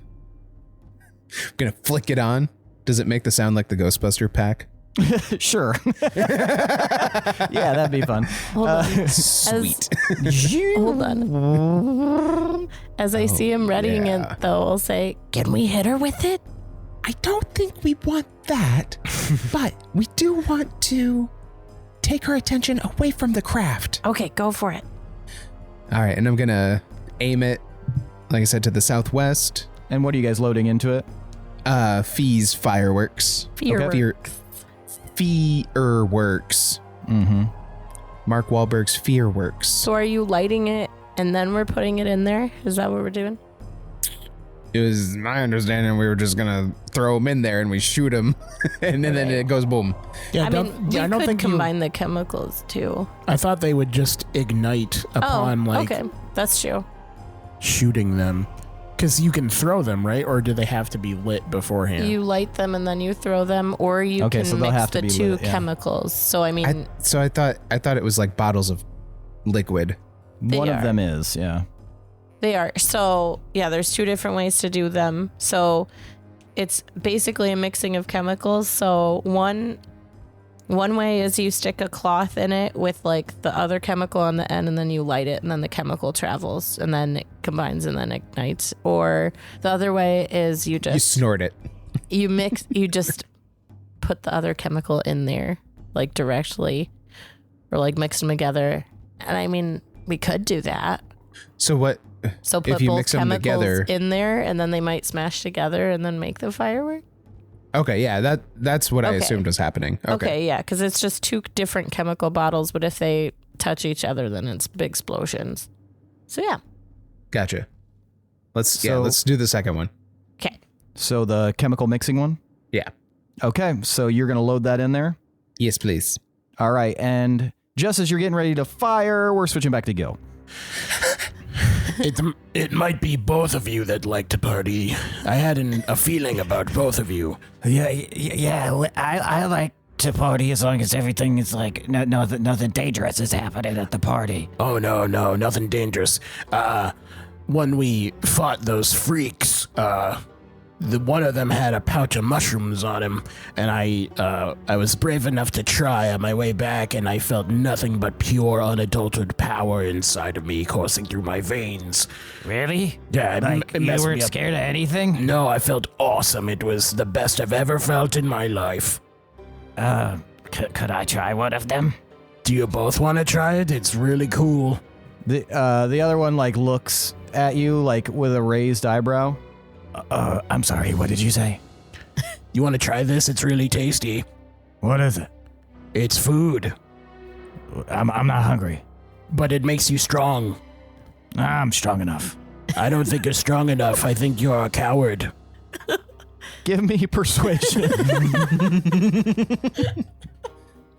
flick it on. Does it make the sound like the Ghostbuster pack? Sure. Yeah, that'd be fun. Hold on. Sweet. Hold on. As I see him readying it, though, I'll say, can we hit her with it? I don't think we want that, but we do want to take her attention away from the craft. Okay, go for it. All right, and I'm going to aim it, like I said, to the southwest. And what are you guys loading into it? Fee's fireworks. Fireworks. Fearworks. Mm-hmm. Mark Wahlberg's Fearworks. So are you lighting it and then we're putting it in there? Is that what we're doing? It was my understanding we were just gonna throw them in there and we shoot them, and then it goes boom. Yeah, I mean, we could combine the chemicals too. I thought they would just ignite upon okay, that's true. shooting them. Because you can throw them, right? Or do they have to be lit beforehand? You light them and then you throw them, or you can mix the two chemicals. So I mean, I thought it was like bottles of liquid. One of them is, yeah. They are. So yeah, there's two different ways to do them. So it's basically a mixing of chemicals. So one way is you stick a cloth in it with like the other chemical on the end, and then you light it, and then the chemical travels, and then it combines and then ignites. Or the other way is you snort it. You just put the other chemical in there, like directly, or like mix them together. And I mean, we could do that. So what? So put if you both mix them chemicals together in there, and then they might smash together and then make the firework. Okay, yeah, that's what I Okay. assumed was happening. Okay, yeah, because it's just two different chemical bottles, but if they touch each other, then it's big explosions. So yeah. Gotcha. Let's So- do the second one. Okay. So the chemical mixing one? Yeah. Okay, so you're going to load that in there? Yes, please. All right, and just as you're getting ready to fire, we're switching back to Gil. It might be both of you that like to party. I had a feeling about both of you. Yeah. I like to party as long as everything is like nothing dangerous is happening at the party. Oh no, nothing dangerous. When we fought those freaks, the one of them had a pouch of mushrooms on him, and I was brave enough to try on my way back, and I felt nothing but pure, unadulterated power inside of me coursing through my veins. Really? Yeah, Like it you messed weren't me up. scared of anything? No, I felt awesome. It was the best I've ever felt in my life. Could I try one of them? Do you both want to try it? It's really cool. The other one like looks at you like with a raised eyebrow. I'm sorry, what did you say? You want to try this? It's really tasty. What is it? It's food, I'm not hungry. but it makes you strong. I'm strong enough. I don't think you're strong enough. I think you're a coward. Give me persuasion.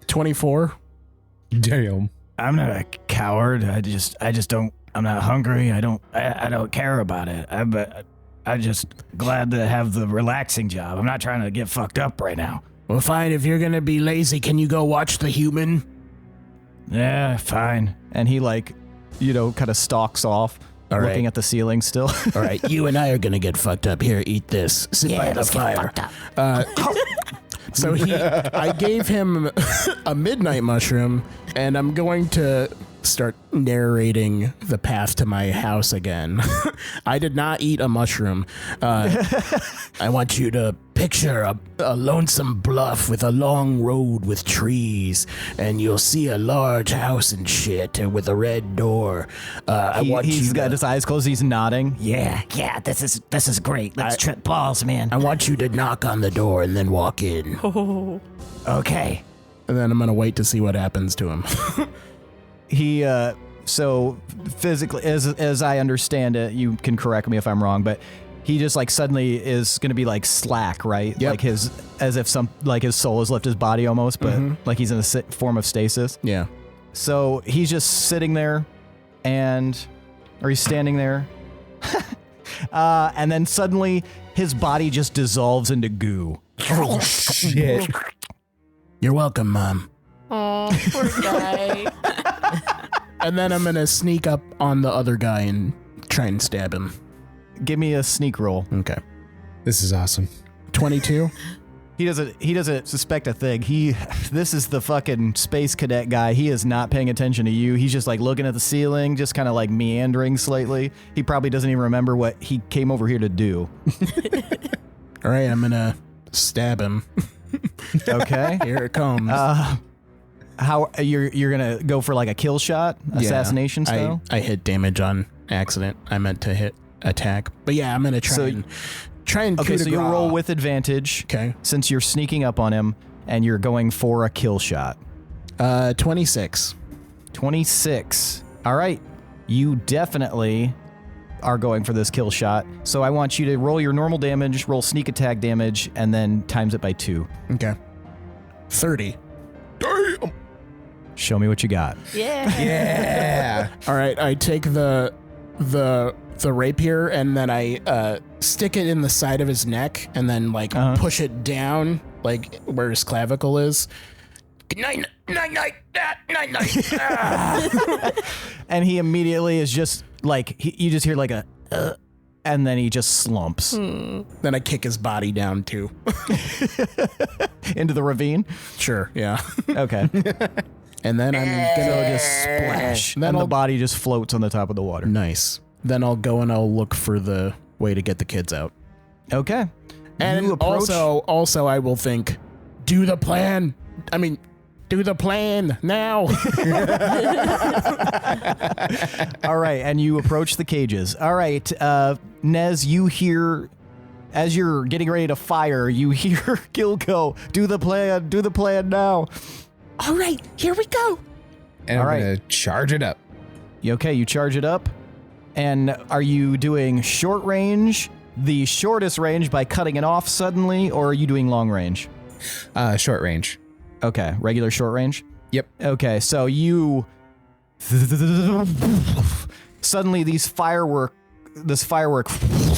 24. Damn. I'm not a coward. I just don't. I'm not hungry. I don't care about it. I'm just glad to have the relaxing job. I'm not trying to get fucked up right now. Well, fine. If you're going to be lazy, can you go watch The Human? Yeah, fine. And he like, kind of stalks off, All right. looking at the ceiling still. All right, you and I are going to get fucked up. Here, eat this. Sit by the let's get fire. fucked up. So I gave him a midnight mushroom, and I'm going to start narrating the path to my house again. I did not eat a mushroom. I want you to picture a lonesome bluff with a long road with trees, and you'll see a large house and shit with a red door. He's got his eyes closed. He's nodding. Yeah. This is great. Let's trip balls, man. I want you to knock on the door and then walk in. Okay. And then I'm going to wait to see what happens to him. He so physically, as I understand it, you can correct me if I'm wrong, but he just like suddenly is going to be like slack, right? Yep. Like as if his soul has left his body almost, but like he's in a form of stasis. Yeah. So he's just sitting there, or he's standing there, and then suddenly his body just dissolves into goo. Oh, shit. You're welcome, Mom. Oh, poor guy. And then I'm going to sneak up on the other guy and try and stab him. Give me a sneak roll. Okay. This is awesome. 22. He doesn't suspect a thing. This is the fucking space cadet guy. He is not paying attention to you. He's just like looking at the ceiling, just kind of like meandering slightly. He probably doesn't even remember what he came over here to do. All right, I'm going to stab him. Okay. Here it comes. How you're gonna go for like a kill shot, assassination style? I hit damage on accident. I meant to hit attack. But yeah, I'm going to try and Okay, coup so de you grace. roll with advantage. Okay. Since you're sneaking up on him and you're going for a kill shot. 26. 26. All right. You definitely are going for this kill shot. So I want you to roll your normal damage, roll sneak attack damage, and then times it by 2. Okay. 30. Damn. Show me what you got. Yeah. Yeah. All right, I take the rapier and then I stick it in the side of his neck and then like push it down like where his clavicle is. Night. And he immediately is just like, you just hear like a, and then he just slumps Then I kick his body down too. into the ravine. Sure, yeah. Okay. And then I'm gonna Just splash. Then And the I'll- body just floats on the top of the water. Nice. Then I'll go and I'll look for the way to get the kids out. Okay. And You approach- also I will think, do the plan now. All right, and you approach the cages. All right, Nez, you hear, as you're getting ready to fire, you hear Gil go, do the plan now. All right, here we go. And All I'm right. going to charge it up. Okay, you charge it up. And are you doing short range, the shortest range by cutting it off suddenly, or are you doing long range? Short range. Okay, regular short range? Yep. Okay, so you suddenly this firework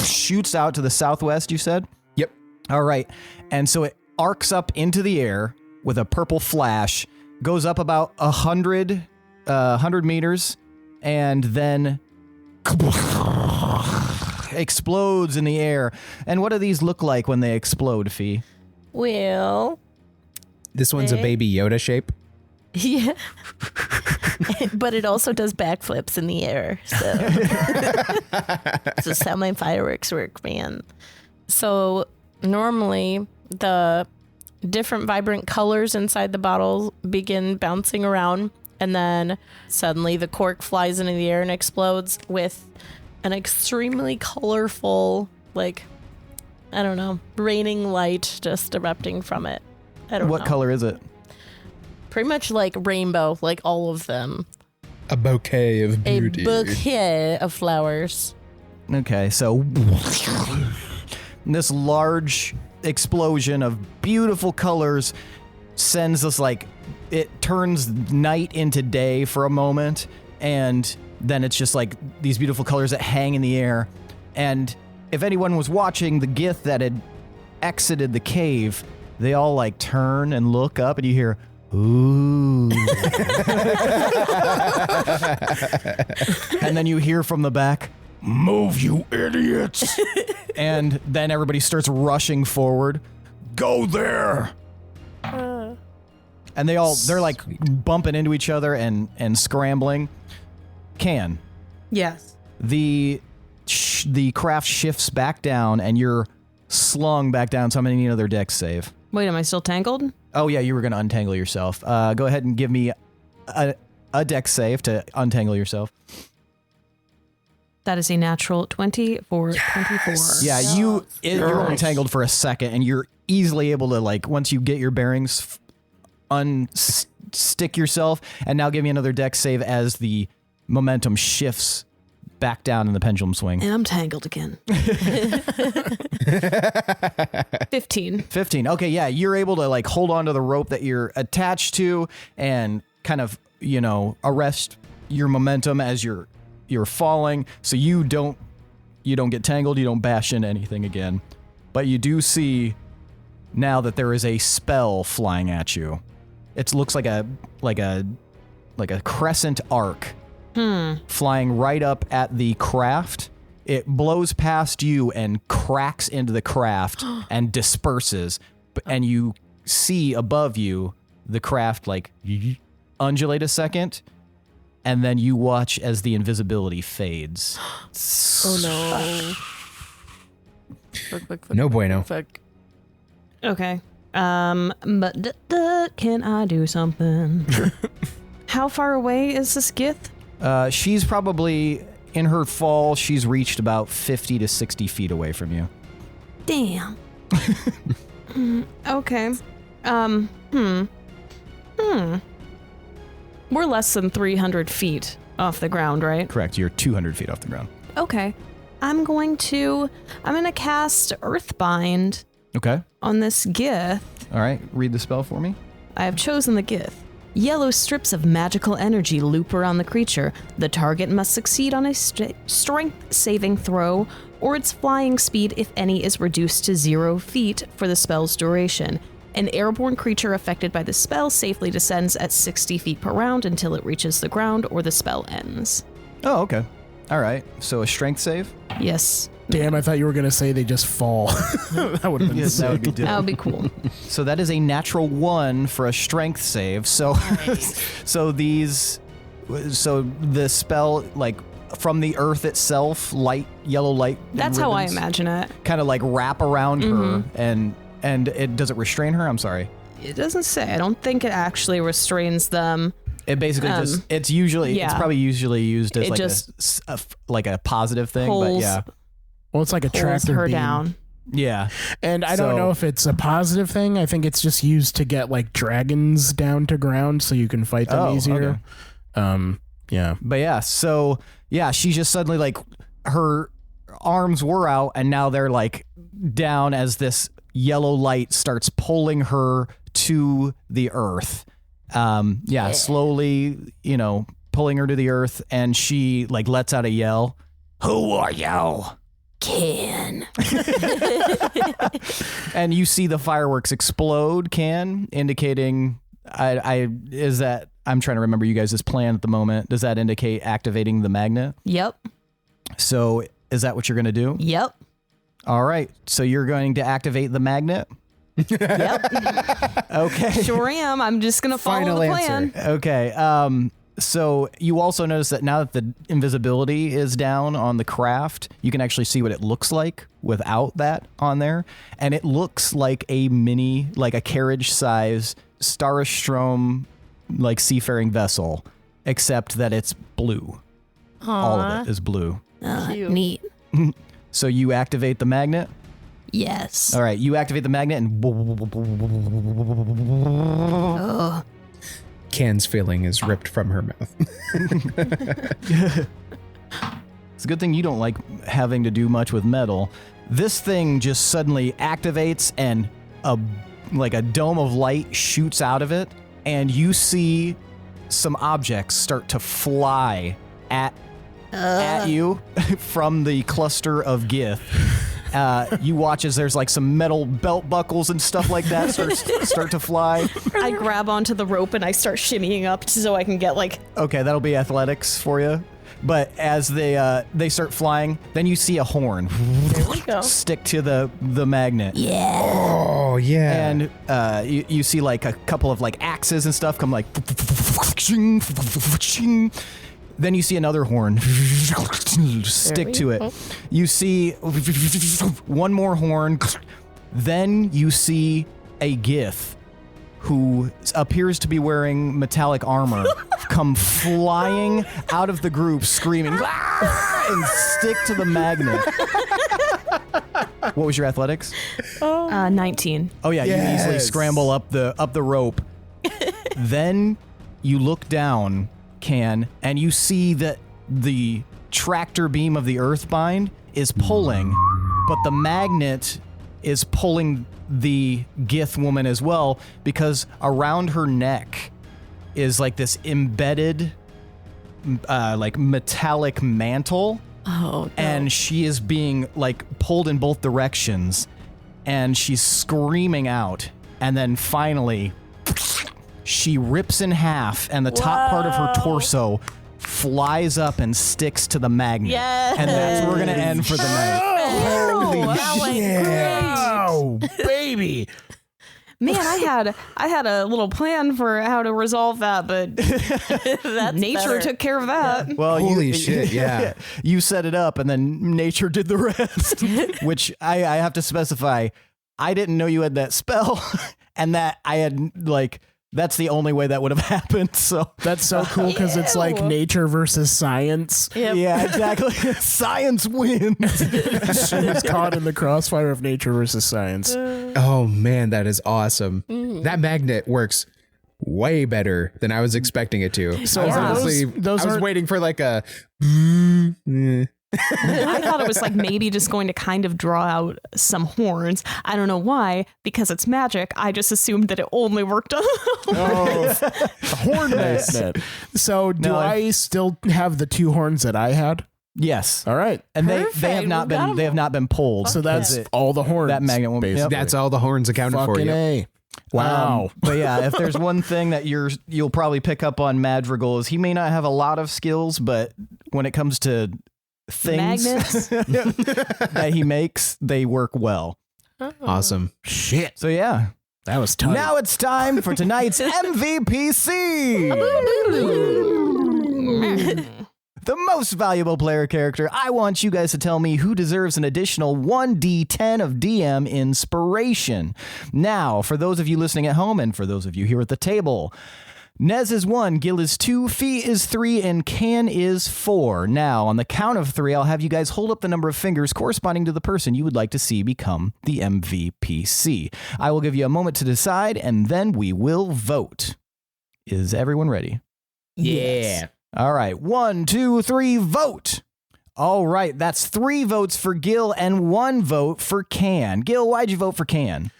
shoots out to the southwest, you said? Yep. All right. And so it arcs up into the air with a purple flash, goes up about 100 meters, and then explodes in the air. And what do these look like when they explode, Fee? Well, This one's a baby Yoda shape. yeah. But it also does backflips in the air. So it's just how my fireworks work, man. So normally the different vibrant colors inside the bottle begin bouncing around, and then suddenly the cork flies into the air and explodes with an extremely colorful, like, I don't know, raining light just erupting from it. I don't know. What color is it? Pretty much like rainbow, like all of them. A bouquet of A beauty. bouquet of flowers. Okay, so this large explosion of beautiful colors sends us like, it turns night into day for a moment, and then it's just like these beautiful colors that hang in the air. And if anyone was watching the Gith that had exited the cave, they all like turn and look up, and you hear, ooh. And then you hear from the back, Move, you idiots! and then everybody starts rushing forward. Go there! And they're like bumping into each other and scrambling. Can Yes. the craft shifts back down, and you're slung back down, so I'm gonna need another dex save. Wait, am I still tangled? Oh yeah, you were gonna untangle yourself. Go ahead and give me a dex save to untangle yourself. That is a natural 20 for 24. Yeah, you're only tangled for a second, and you're easily able to, like, once you get your bearings, unstick yourself. And now give me another dex save as the momentum shifts back down in the pendulum swing. And I'm tangled again. 15. 15. Okay, yeah, you're able to like hold on to the rope that you're attached to and kind of, arrest your momentum as you're falling, so you don't get tangled, you don't bash into anything again. But you do see now that there is a spell flying at you. It looks like a crescent arc flying right up at the craft. It blows past you and cracks into the craft and disperses. And you see above you the craft like undulate a second, and then you watch as the invisibility fades. Oh no. Fuck. No bueno. Fuck. Okay. But can I do something? How far away is this Gith? She's probably, in her fall, she's reached about 50 to 60 feet away from you. Damn. Okay. We're less than 300 feet off the ground, right? Correct, you're 200 feet off the ground. Okay. I'm going to cast Earthbind Okay. on this Gith. All right, read the spell for me. I have chosen the Gith. Yellow strips of magical energy loop around the creature. The target must succeed on a strength saving throw, or its flying speed, if any, is reduced to 0 feet for the spell's duration. An airborne creature affected by the spell safely descends at 60 feet per round until it reaches the ground or the spell ends. Oh, okay. All right, so a strength save? Yes, Damn, I thought you were going to say they just fall. That would have been Yes, that would be That different. would be cool. So that is a natural 1 for a strength save. So, so the spell, like from the earth itself, yellow light. That's how I imagine it. Kind of like wrap around her, and does it restrain her? I'm sorry. It doesn't say. I don't think it actually restrains them. It basically just, it's probably usually used as It like just like a positive thing, pulls- but yeah. Well, it's like a Pulls tractor her beam. down. Yeah. And I don't know if it's a positive thing. I think it's just used to get like dragons down to ground so you can fight them easier. Okay. Yeah. But yeah, so yeah, she's just suddenly like her arms were out and now they're like down as this yellow light starts pulling her to the earth. Slowly, pulling her to the earth, and she like lets out a yell. Who are you? Can. And you see the fireworks explode, indicating I'm trying to remember you guys' plan at the moment. Does that indicate activating the magnet? Yep. So is that what you're going to do? Yep. All right. So you're going to activate the magnet? Yep. Okay. Sure am. I'm just gonna follow Final the plan. answer. Okay. So you also notice that now that the invisibility is down on the craft, you can actually see what it looks like without that on there. And it looks like a carriage size Starstrom like seafaring vessel, except that it's blue. All of it is blue. Cute. Neat. So you activate the magnet? Yes. All right, you activate the magnet and Oh, Can's feeling is ripped from her mouth. it's a good thing you don't like having to do much with metal. This thing just suddenly activates and a dome of light shoots out of it, and you see some objects start to fly at you from the cluster of Gith. You watch as there's like some metal belt buckles and stuff like that start to fly. I grab onto the rope and I start shimmying up so I can get like. Okay, that'll be athletics for you. But as they start flying, then you see a horn There we go. stick to the magnet. yeah. Oh, yeah. And you see like a couple of like axes and stuff come like. Then you see another horn stick to it. You see one more horn. Then you see a Gith who appears to be wearing metallic armor come flying out of the group screaming and stick to the magnet. What was your athletics? 19. Oh yeah, you can easily scramble up the rope. Then you look down, and you see that the tractor beam of the Earthbind is pulling, but the magnet is pulling the Gith woman as well, because around her neck is like this embedded like metallic mantle. Oh, no. And she is being like pulled in both directions, and she's screaming out, and then finally she rips in half, and the top part of her torso flies up and sticks to the magnet. Yes. And that's where we're gonna end for the night. Holy shit! Oh, baby. Man, I had a little plan for how to resolve that, but nature better. took care of that. Well, Holy shit, yeah. You set it up, and then nature did the rest. Which I have to specify, I didn't know you had that spell, and that I had like. That's the only way that would have happened. So That's so cool because it's like Ew. nature versus science. Yep. yeah, exactly. Science wins. She was caught in the crossfire of nature versus science. Oh, man, that is awesome. That magnet works way better than I was expecting it to. So Yeah. honestly, Those I was aren't- waiting for like a... I thought it was like maybe just going to kind of draw out some horns. I don't know why, because it's magic. I just assumed that it only worked on Horn magnet. So do No, I still have the two horns that I had? Yes, All right. and they have Perfect. not We got been 'em. they have not been pulled. So that's it. all the horns. That magnet won't be- yep. basically. That's all the horns accounted for Fucking you. A. Wow. But yeah, if there's one thing that you'll probably pick up on Madrigal is he may not have a lot of skills, but when it comes to things Magnets? that he makes, they work well. Awesome. Shit. So yeah. That was tight. Now it's time for tonight's MVPC. The most valuable player character. I want you guys to tell me who deserves an additional 1d10 of DM inspiration. Now, for those of you listening at home and for those of you here at the table, Nez is 1, Gil is 2, Fee is 3, and Can is 4. Now, on the count of 3, I'll have you guys hold up the number of fingers corresponding to the person you would like to see become the MVPC. I will give you a moment to decide, and then we will vote. Is everyone ready? Yeah. All right, 1, 2, 3, vote. All right, that's 3 votes for Gil and 1 vote for Can. Gil, why'd you vote for Can?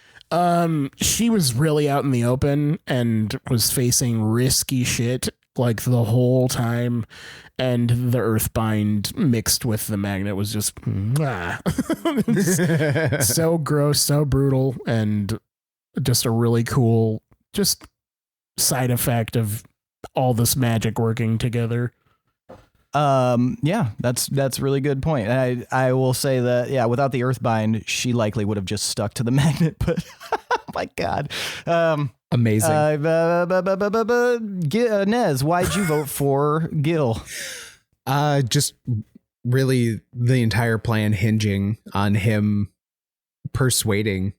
She was really out in the open and was facing risky shit like the whole time, and the Earthbind mixed with the magnet was just so gross, so brutal, and just a really cool just side effect of all this magic working together. Yeah, that's a really good point. And I will say that, yeah, without the Earthbind, she likely would have just stuck to the magnet, but oh my God. Amazing. Nez, why'd you vote for Gil? Just really the entire plan hinging on him persuading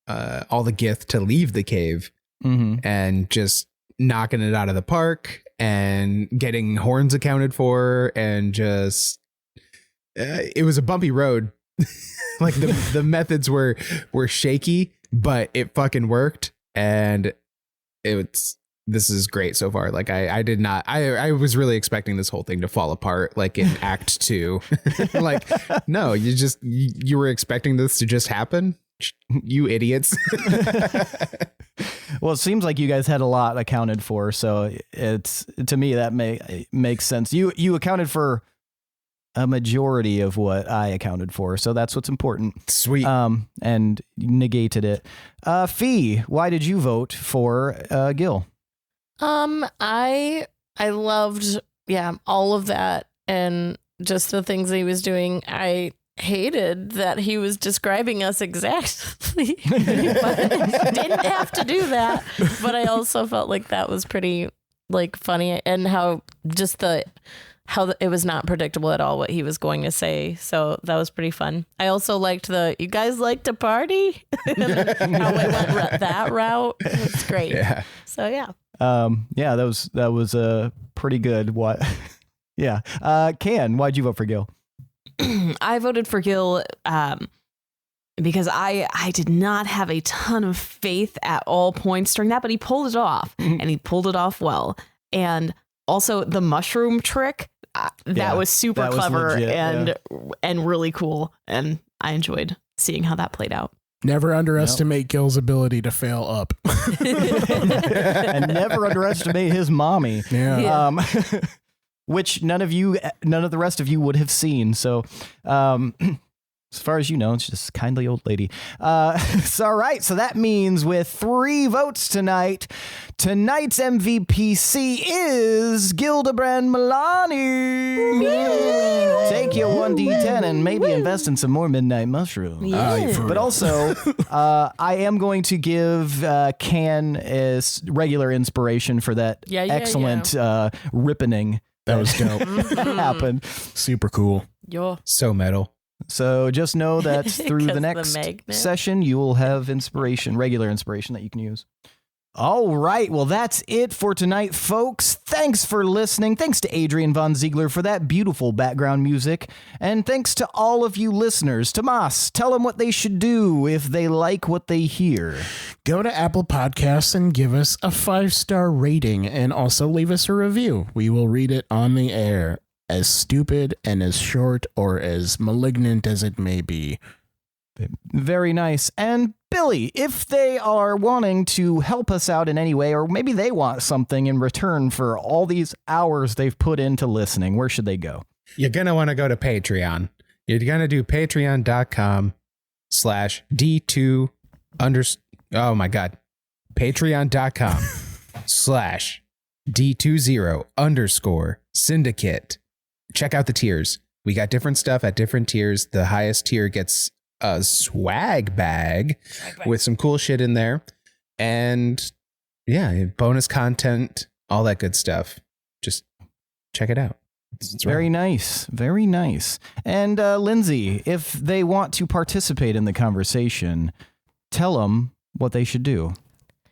all the Gith to leave the cave and just knocking it out of the park and getting horns accounted for, and just it was a bumpy road. Like the methods were shaky, but it fucking worked, and this is great so far. Like I was really expecting this whole thing to fall apart like in Act 2. Like, no, you were expecting this to just happen, you idiots. Well, it seems like you guys had a lot accounted for, so it's, to me, that makes sense. You accounted for a majority of what I accounted for, so that's what's important. Sweet. And negated it. Fee, why did you vote for Gil? I loved, all of that and just the things he was doing. I hated that he was describing us exactly. Didn't have to do that, but I also felt like that was pretty funny, and how it was not predictable at all what he was going to say. So that was pretty fun. I also liked you guys like to party. How it went that route. It's great. Yeah. So yeah. That was pretty good. What? Yeah. Can, why'd you vote for Gil? I voted for Gil because I did not have a ton of faith at all points during that, but he pulled it off, and he pulled it off well. And also the mushroom trick, that was super clever, legit, and really cool, and I enjoyed seeing how that played out. Never underestimate Gil's ability to fail up. And never underestimate his mommy. Yeah. Which none of the rest of you would have seen. So, as far as you know, it's just a kindly old lady. So, all right. So that means with 3 votes tonight's MVPC is Gildebrand Milani. Take your 1d10 and maybe invest in some more midnight mushrooms. But also, I am going to give Can regular inspiration for that excellent rippening. That was dope. Happened. Super cool. So metal. So just know that through the next magnet. session, you will have regular inspiration that you can use. All right. Well, that's it for tonight, folks. Thanks for listening. Thanks to Adrian Von Ziegler for that beautiful background music. And thanks to all of you listeners. Tomas, tell them what they should do if they like what they hear. Go to Apple Podcasts and give us a 5-star rating, and also leave us a review. We will read it on the air, as stupid and as short or as malignant as it may be. Very nice. And Billy, if they are wanting to help us out in any way, or maybe they want something in return for all these hours they've put into listening, where should they go? You're going to want to go to Patreon. You're going to do patreon.com/D2 oh my God. Patreon.com/D20_syndicate. Check out the tiers. We got different stuff at different tiers. The highest tier gets a swag bag with some cool shit in there. And yeah, bonus content, all that good stuff. Just check it out. It's Very nice. Very nice. And Lindsay, if they want to participate in the conversation, tell them what they should do.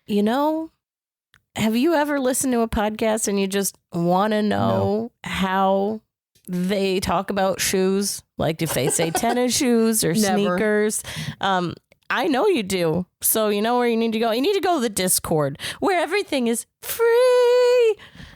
You know, have you ever listened to a podcast and you just want to know how they talk about shoes? Like, if they say tennis shoes or sneakers? I know you do. So you know where you need to go? You need to go to the Discord, where everything is free.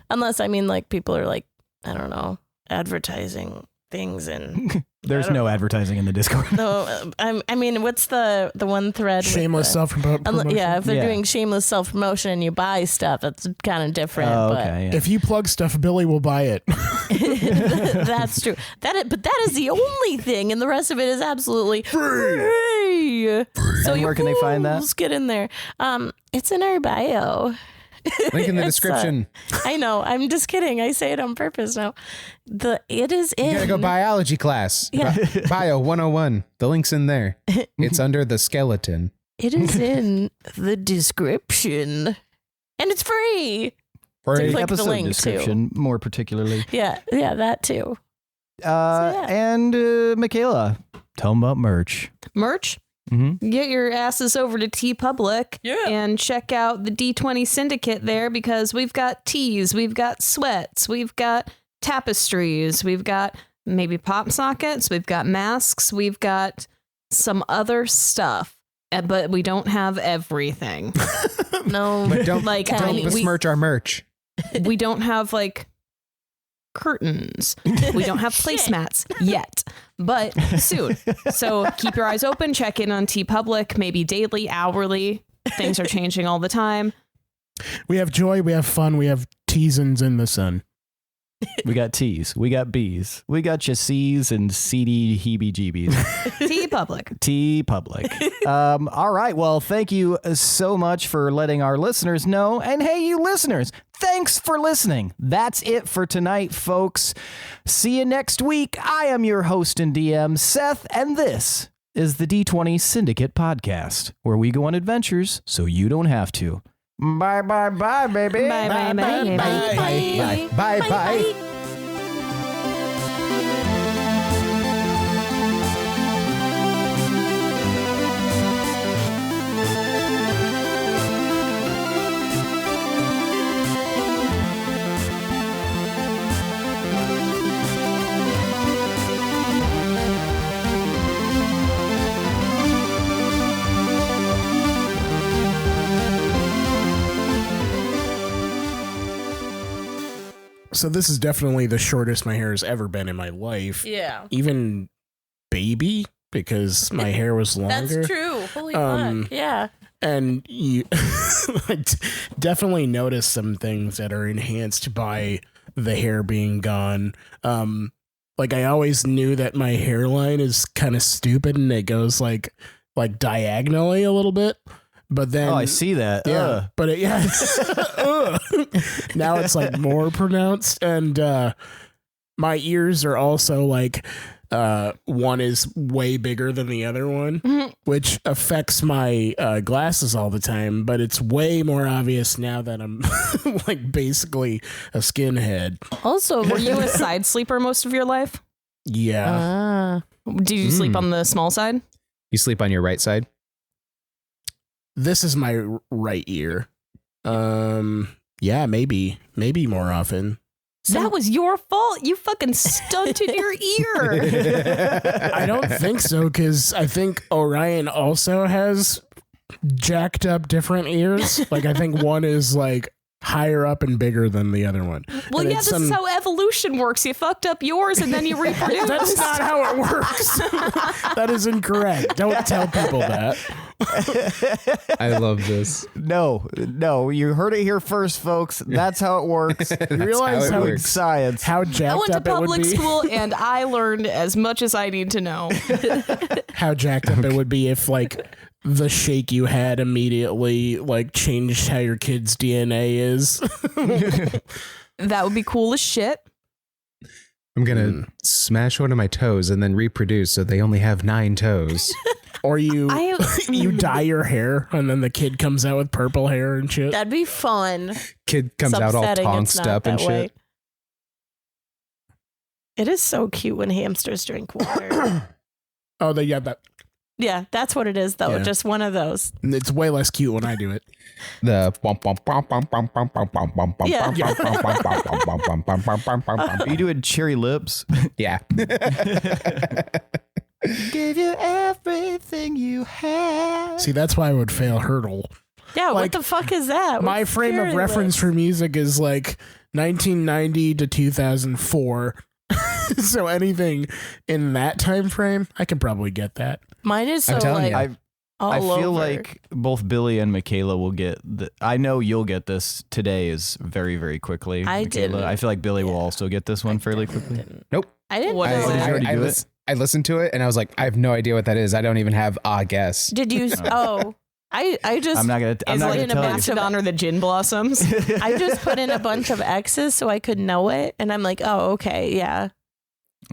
Unless, I mean, like, people are like, I don't know, advertising things and There's no advertising in the Discord. no. I mean, what's the one thread? Shameless self-promotion. Yeah, if they're doing shameless self-promotion and you buy stuff, it's kind of different. Oh, okay. Yeah. If you plug stuff, Billy will buy it. That's true. But that is the only thing, and the rest of it is absolutely free. So And where can they find that? Get in there. It's in our bio. Link in the It's, description. I know. I'm just kidding. I say it on purpose now. It is in. You gotta go biology class. Yeah. Bio 101. The link's in there. It's under the skeleton. It is in the description, and it's free. Free. Click the Episode link, description, more particularly. Yeah, that too. And Michaela, tell them about merch. Merch? Mm-hmm. Get your asses over to TeePublic and check out the D20 Syndicate there, because we've got tees, we've got sweats, we've got tapestries, we've got maybe pop sockets, we've got masks, we've got some other stuff, but we don't have everything. No, But don't Like, besmirch our merch. We don't have like curtains. We don't have placemats yet, but soon. So keep your eyes open, check in on TeePublic, maybe daily, hourly. Things are changing all the time. We have joy, we have fun, we have teasins in the sun. We got T's, we got B's, we got your C's and CD heebie-jeebies. TeePublic. TeePublic. All right. Well, thank you so much for letting our listeners know. And hey, you listeners, thanks for listening. That's it for tonight, folks. See you next week. I am your host and DM, Seth, and this is the D20 Syndicate Podcast, where we go on adventures so you don't have to. Bye, bye, bye, baby. Bye, bye, bye, bye, Bye, bye. So this is definitely the shortest my hair has ever been in my life. Yeah. Even baby, because my hair was longer. That's true. Holy fuck. Yeah. And you definitely notice some things that are enhanced by the hair being gone. Like, I always knew that my hairline is kind of stupid and it goes like diagonally a little bit. But then, Oh, I see that. yeah, but now it's like more pronounced, and my ears are also like one is way bigger than the other one, which affects my glasses all the time. But it's way more obvious now that I'm like basically a skinhead. Also, were you a side sleeper most of your life? Yeah. Did you sleep on the small side? You sleep on your right side? This is my right ear. Yeah, maybe more often. That was your fault. You fucking stunted your ear. I don't think so, because I think Orion also has jacked up different ears. Like, I think one is like higher up and bigger than the other one. Well, And yeah, it's this is how evolution works. You fucked up yours and then you reproduced. That's not how it works. That is incorrect. Don't tell people that. I love this. No, you heard it here first, folks. That's how it works. You realize how it how works. Science. how I jacked went to up it would public be. school and I learned as much as I need to know. How jacked up it would be if like the shake you had immediately like changed how your kid's DNA is. That would be cool as shit. I'm gonna smash one of my toes and then reproduce, so they only have 9 toes. Or you you dye your hair, and then the kid comes out with purple hair and shit. That'd be fun. Kid comes It's out all upsetting it's tonksed not up and that way. shit. It is so cute when hamsters drink water. Oh, they got that. Yeah, that's what it is, though. Yeah. Just one of those. It's way less cute when I do it. The Are you doing cherry lips? yeah. Give you everything you have. See, that's why I would fail hurdle. Yeah, Like, what the fuck is that? My What's frame of cherry reference lips? for music is like 1990 to 2004. So anything in that time frame, I can probably get that. Mine is I'm so telling like you. I all feel over. like both Billy and Michaela will get I know you'll get this today is very, very quickly. I Michaela. didn't. I feel like Billy will Yeah. also get this one fairly quickly. Nope. I didn't What know is it? Did you already do it? I listened to it and I was like, I have no idea what that is. I don't even have a guess. Did you? Oh, I just I'm not gonna. I'm Is not it gonna in a tell you. mastodon or the gin blossoms? I just put in a bunch of X's so I could know it, and I'm like, oh, okay, yeah.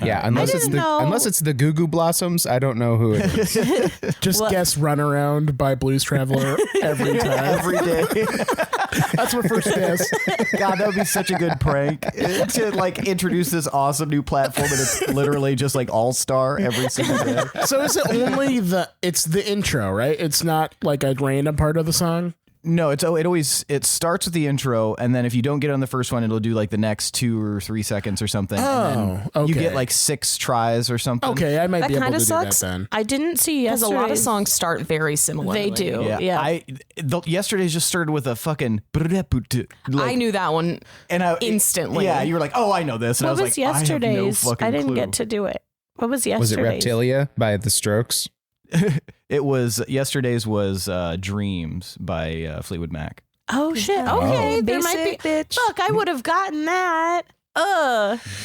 Yeah, unless it's didn't know. unless it's the Goo Goo Blossoms, I don't know who it is. Just What? guess Runaround by Blues Traveler every time. Every day. That's my first guess. God, that would be such a good prank to like introduce this awesome new platform, and it's literally just like All Star every single day. So is it only it's the intro, right? It's not like a random part of the song? No, it starts with the intro, and then if you don't get on the first one, it'll do like the next 2 or 3 seconds or something. and then Oh, you okay. get like 6 tries or something. Okay, I might That be able kinda to sucks. do that then. I didn't see Because a lot of yesterday's. songs start very similarly. They do. Yeah. Yesterday's just started with a fucking. I knew that one. and instantly. Yeah, you were like, oh, I know this. And What I was was like, yesterday's? I have no fucking didn't clue. get to do it. What was yesterday's? Was it Reptilia by The Strokes? It was yesterday's was Dreams by Fleetwood Mac. Oh shit! Okay, there might be. bitch. Fuck, I would have gotten that.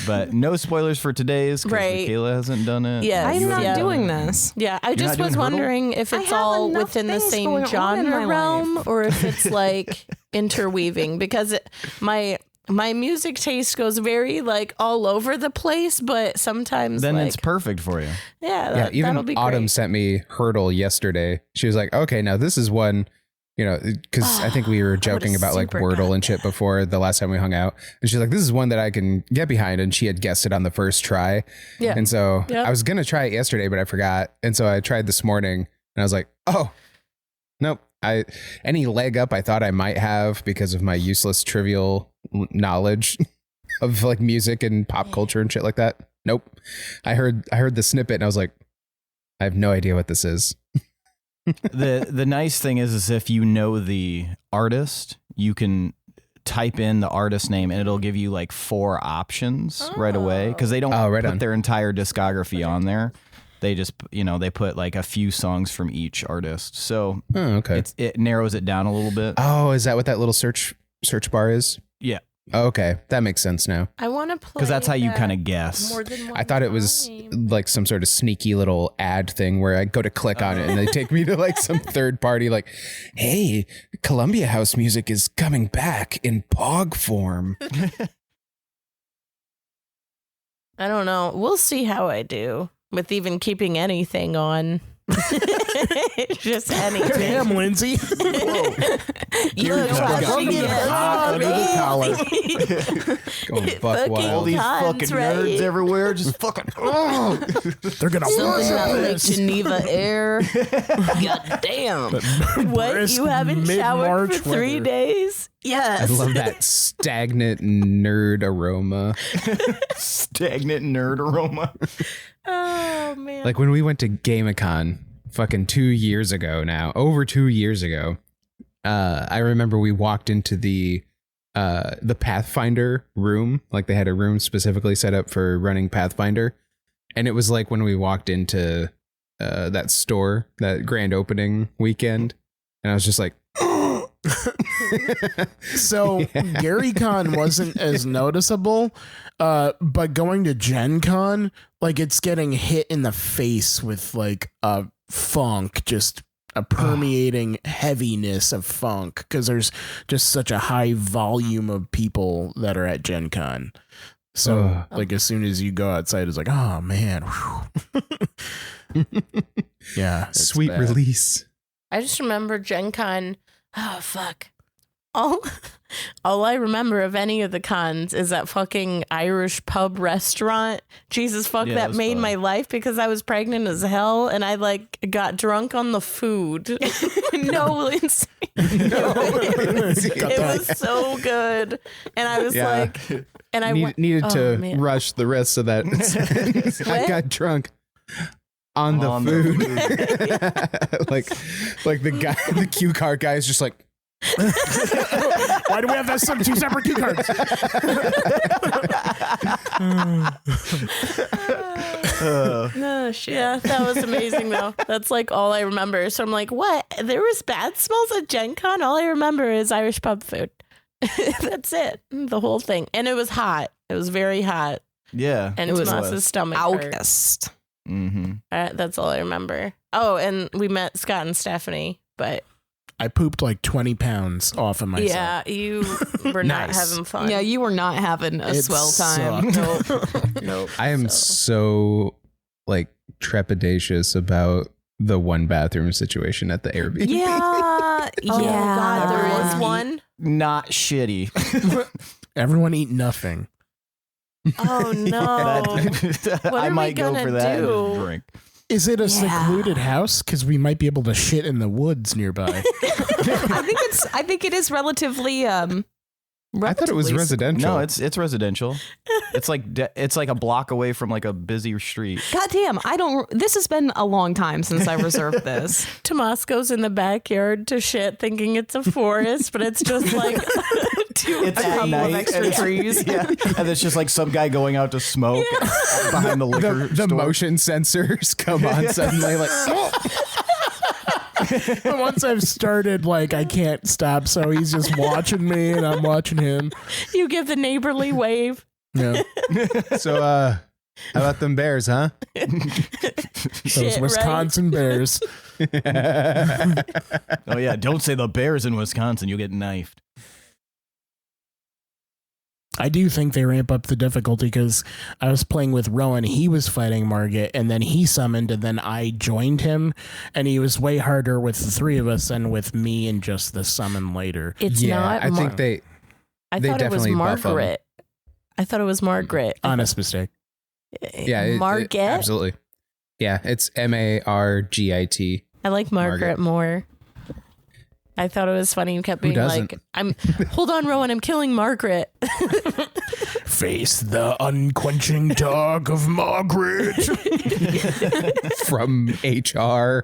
But no spoilers for today's because Right. Michaela hasn't done it. Yes. I'm You not have- doing this. Yeah, I You're just not was doing Hurdle? wondering if I it's have all enough within the things same going on in genre my realm, life. or if it's like interweaving. Because my music taste goes very like all over the place, but sometimes Then like, it's perfect for you. yeah, Yeah, that'll even be Autumn great. sent me Hurdle yesterday. She was like, okay, now this is one, because I think we were joking about like super Wordle got and shit before the last time we hung out. And she's like, this is one that I can get behind. And she had guessed it on the first try. Yeah. And so Yep. I was going to try it yesterday, but I forgot. And so I tried this morning and I was like, oh, nope. Any leg up I thought I might have because of my useless trivial knowledge of like music and pop culture and shit like that. Nope. I heard the snippet and I was like, I have no idea what this is. The nice thing is if you know the artist, you can type in the artist name and it'll give you like 4 options right away because they don't right put on. their entire discography on there. They just they put like a few songs from each artist, so Oh, okay. it narrows it down a little bit. Oh, is that what that little search bar is? Yeah, Oh, okay. That makes sense now. I want to play because that's how you that kind of guess. more than one I thought it was time. like some sort of sneaky little ad thing where I go to click on it and they take me to like some third party like, hey, Columbia House music is coming back in POG form. I don't know. We'll see how I do with even keeping anything on. Just anything. Damn, Lindsay. You Dear God. fucking Hot under the collar. Going buck Fucking All wild. these Cons, fucking right? nerds everywhere, just fucking. They're gonna Something about love like this. Geneva air. God damn. What? Brisk You haven't showered mid-March for 3 weather. days? I Yes. love that stagnant nerd aroma. Stagnant nerd aroma. Oh man. Like when we went to GameCon fucking 2 years ago now, over 2 years ago, I remember we walked into the Pathfinder room. Like they had a room specifically set up for running Pathfinder. And it was like when we walked into that store, that grand opening weekend. And I was just like, So GaryCon wasn't as noticeable, but going to Gen Con, like it's getting hit in the face with like a funk, just a permeating heaviness of funk because there's just such a high volume of people that are at Gen Con. So like as soon as you go outside, it's like, oh man. Yeah. it's Sweet bad. release. I just remember Gen Con. Oh, fuck. All I remember of any of the cons is that fucking Irish pub restaurant. Jesus fuck, Yeah, that it was made fun. my life because I was pregnant as hell and I like got drunk on the food. No, Lindsay. It was so good. And I was Yeah. like, and I Needed oh, to man. rush the rest of that. I What? got drunk on the On the food. like the guy, the cue card guy is just like, Why do we have two separate cue cards? Oh shit. Yeah, that was amazing though. That's like all I remember. So I'm like, what? There was bad smells at Gen Con? All I remember is Irish pub food. That's it. The whole thing. And it was hot. It was very hot. Yeah. And It was Tomas's stomach hurt. August. Mm-hmm. That's all I remember. Oh, and we met Scott and Stephanie, but I pooped like 20 pounds off of myself. yeah, you were not Nice. having fun. Yeah, you were not having a It swell time. sucked. Nope. I am so like trepidatious about the one bathroom situation at the Airbnb. Yeah. Oh yeah. God, there was one. Not shitty. Everyone eat nothing. Oh no. What are I we might go gonna for that do? and drink. Is it a Yeah. secluded house? Because we might be able to shit in the woods nearby. I think it is relatively I thought it was relatively- residential. No, it's residential. It's like it's like a block away from like a busy street. God damn, this has been a long time since I reserved this. Tomas goes in the backyard to shit thinking it's a forest, but it's just like It's a couple of extra and it's- trees. Yeah, and it's just like some guy going out to smoke behind the liquor the store. motion sensors come on suddenly like But once I've started, like, I can't stop. So he's just watching me and I'm watching him. You give the neighborly wave. Yeah. so how about them bears, huh? Those Shit, Wisconsin Bears. Oh yeah, don't say the Bears in Wisconsin. You'll get knifed. I do think they ramp up the difficulty because I was playing with Rowan. He was fighting Margit, and then he summoned, and then I joined him, and he was way harder with the three of us than with me and just the summon later. It's yeah, not. I think they I they thought it was definitely buff 'em. Margaret. I thought it was Margaret. Honest mistake. yeah, Margaret. absolutely. Yeah, it's Margit. I like Margaret more. I thought it was funny. You kept being doesn't? like, hold on, Rowan, I'm killing Margaret. Face the unquenching dog of Margaret. From HR.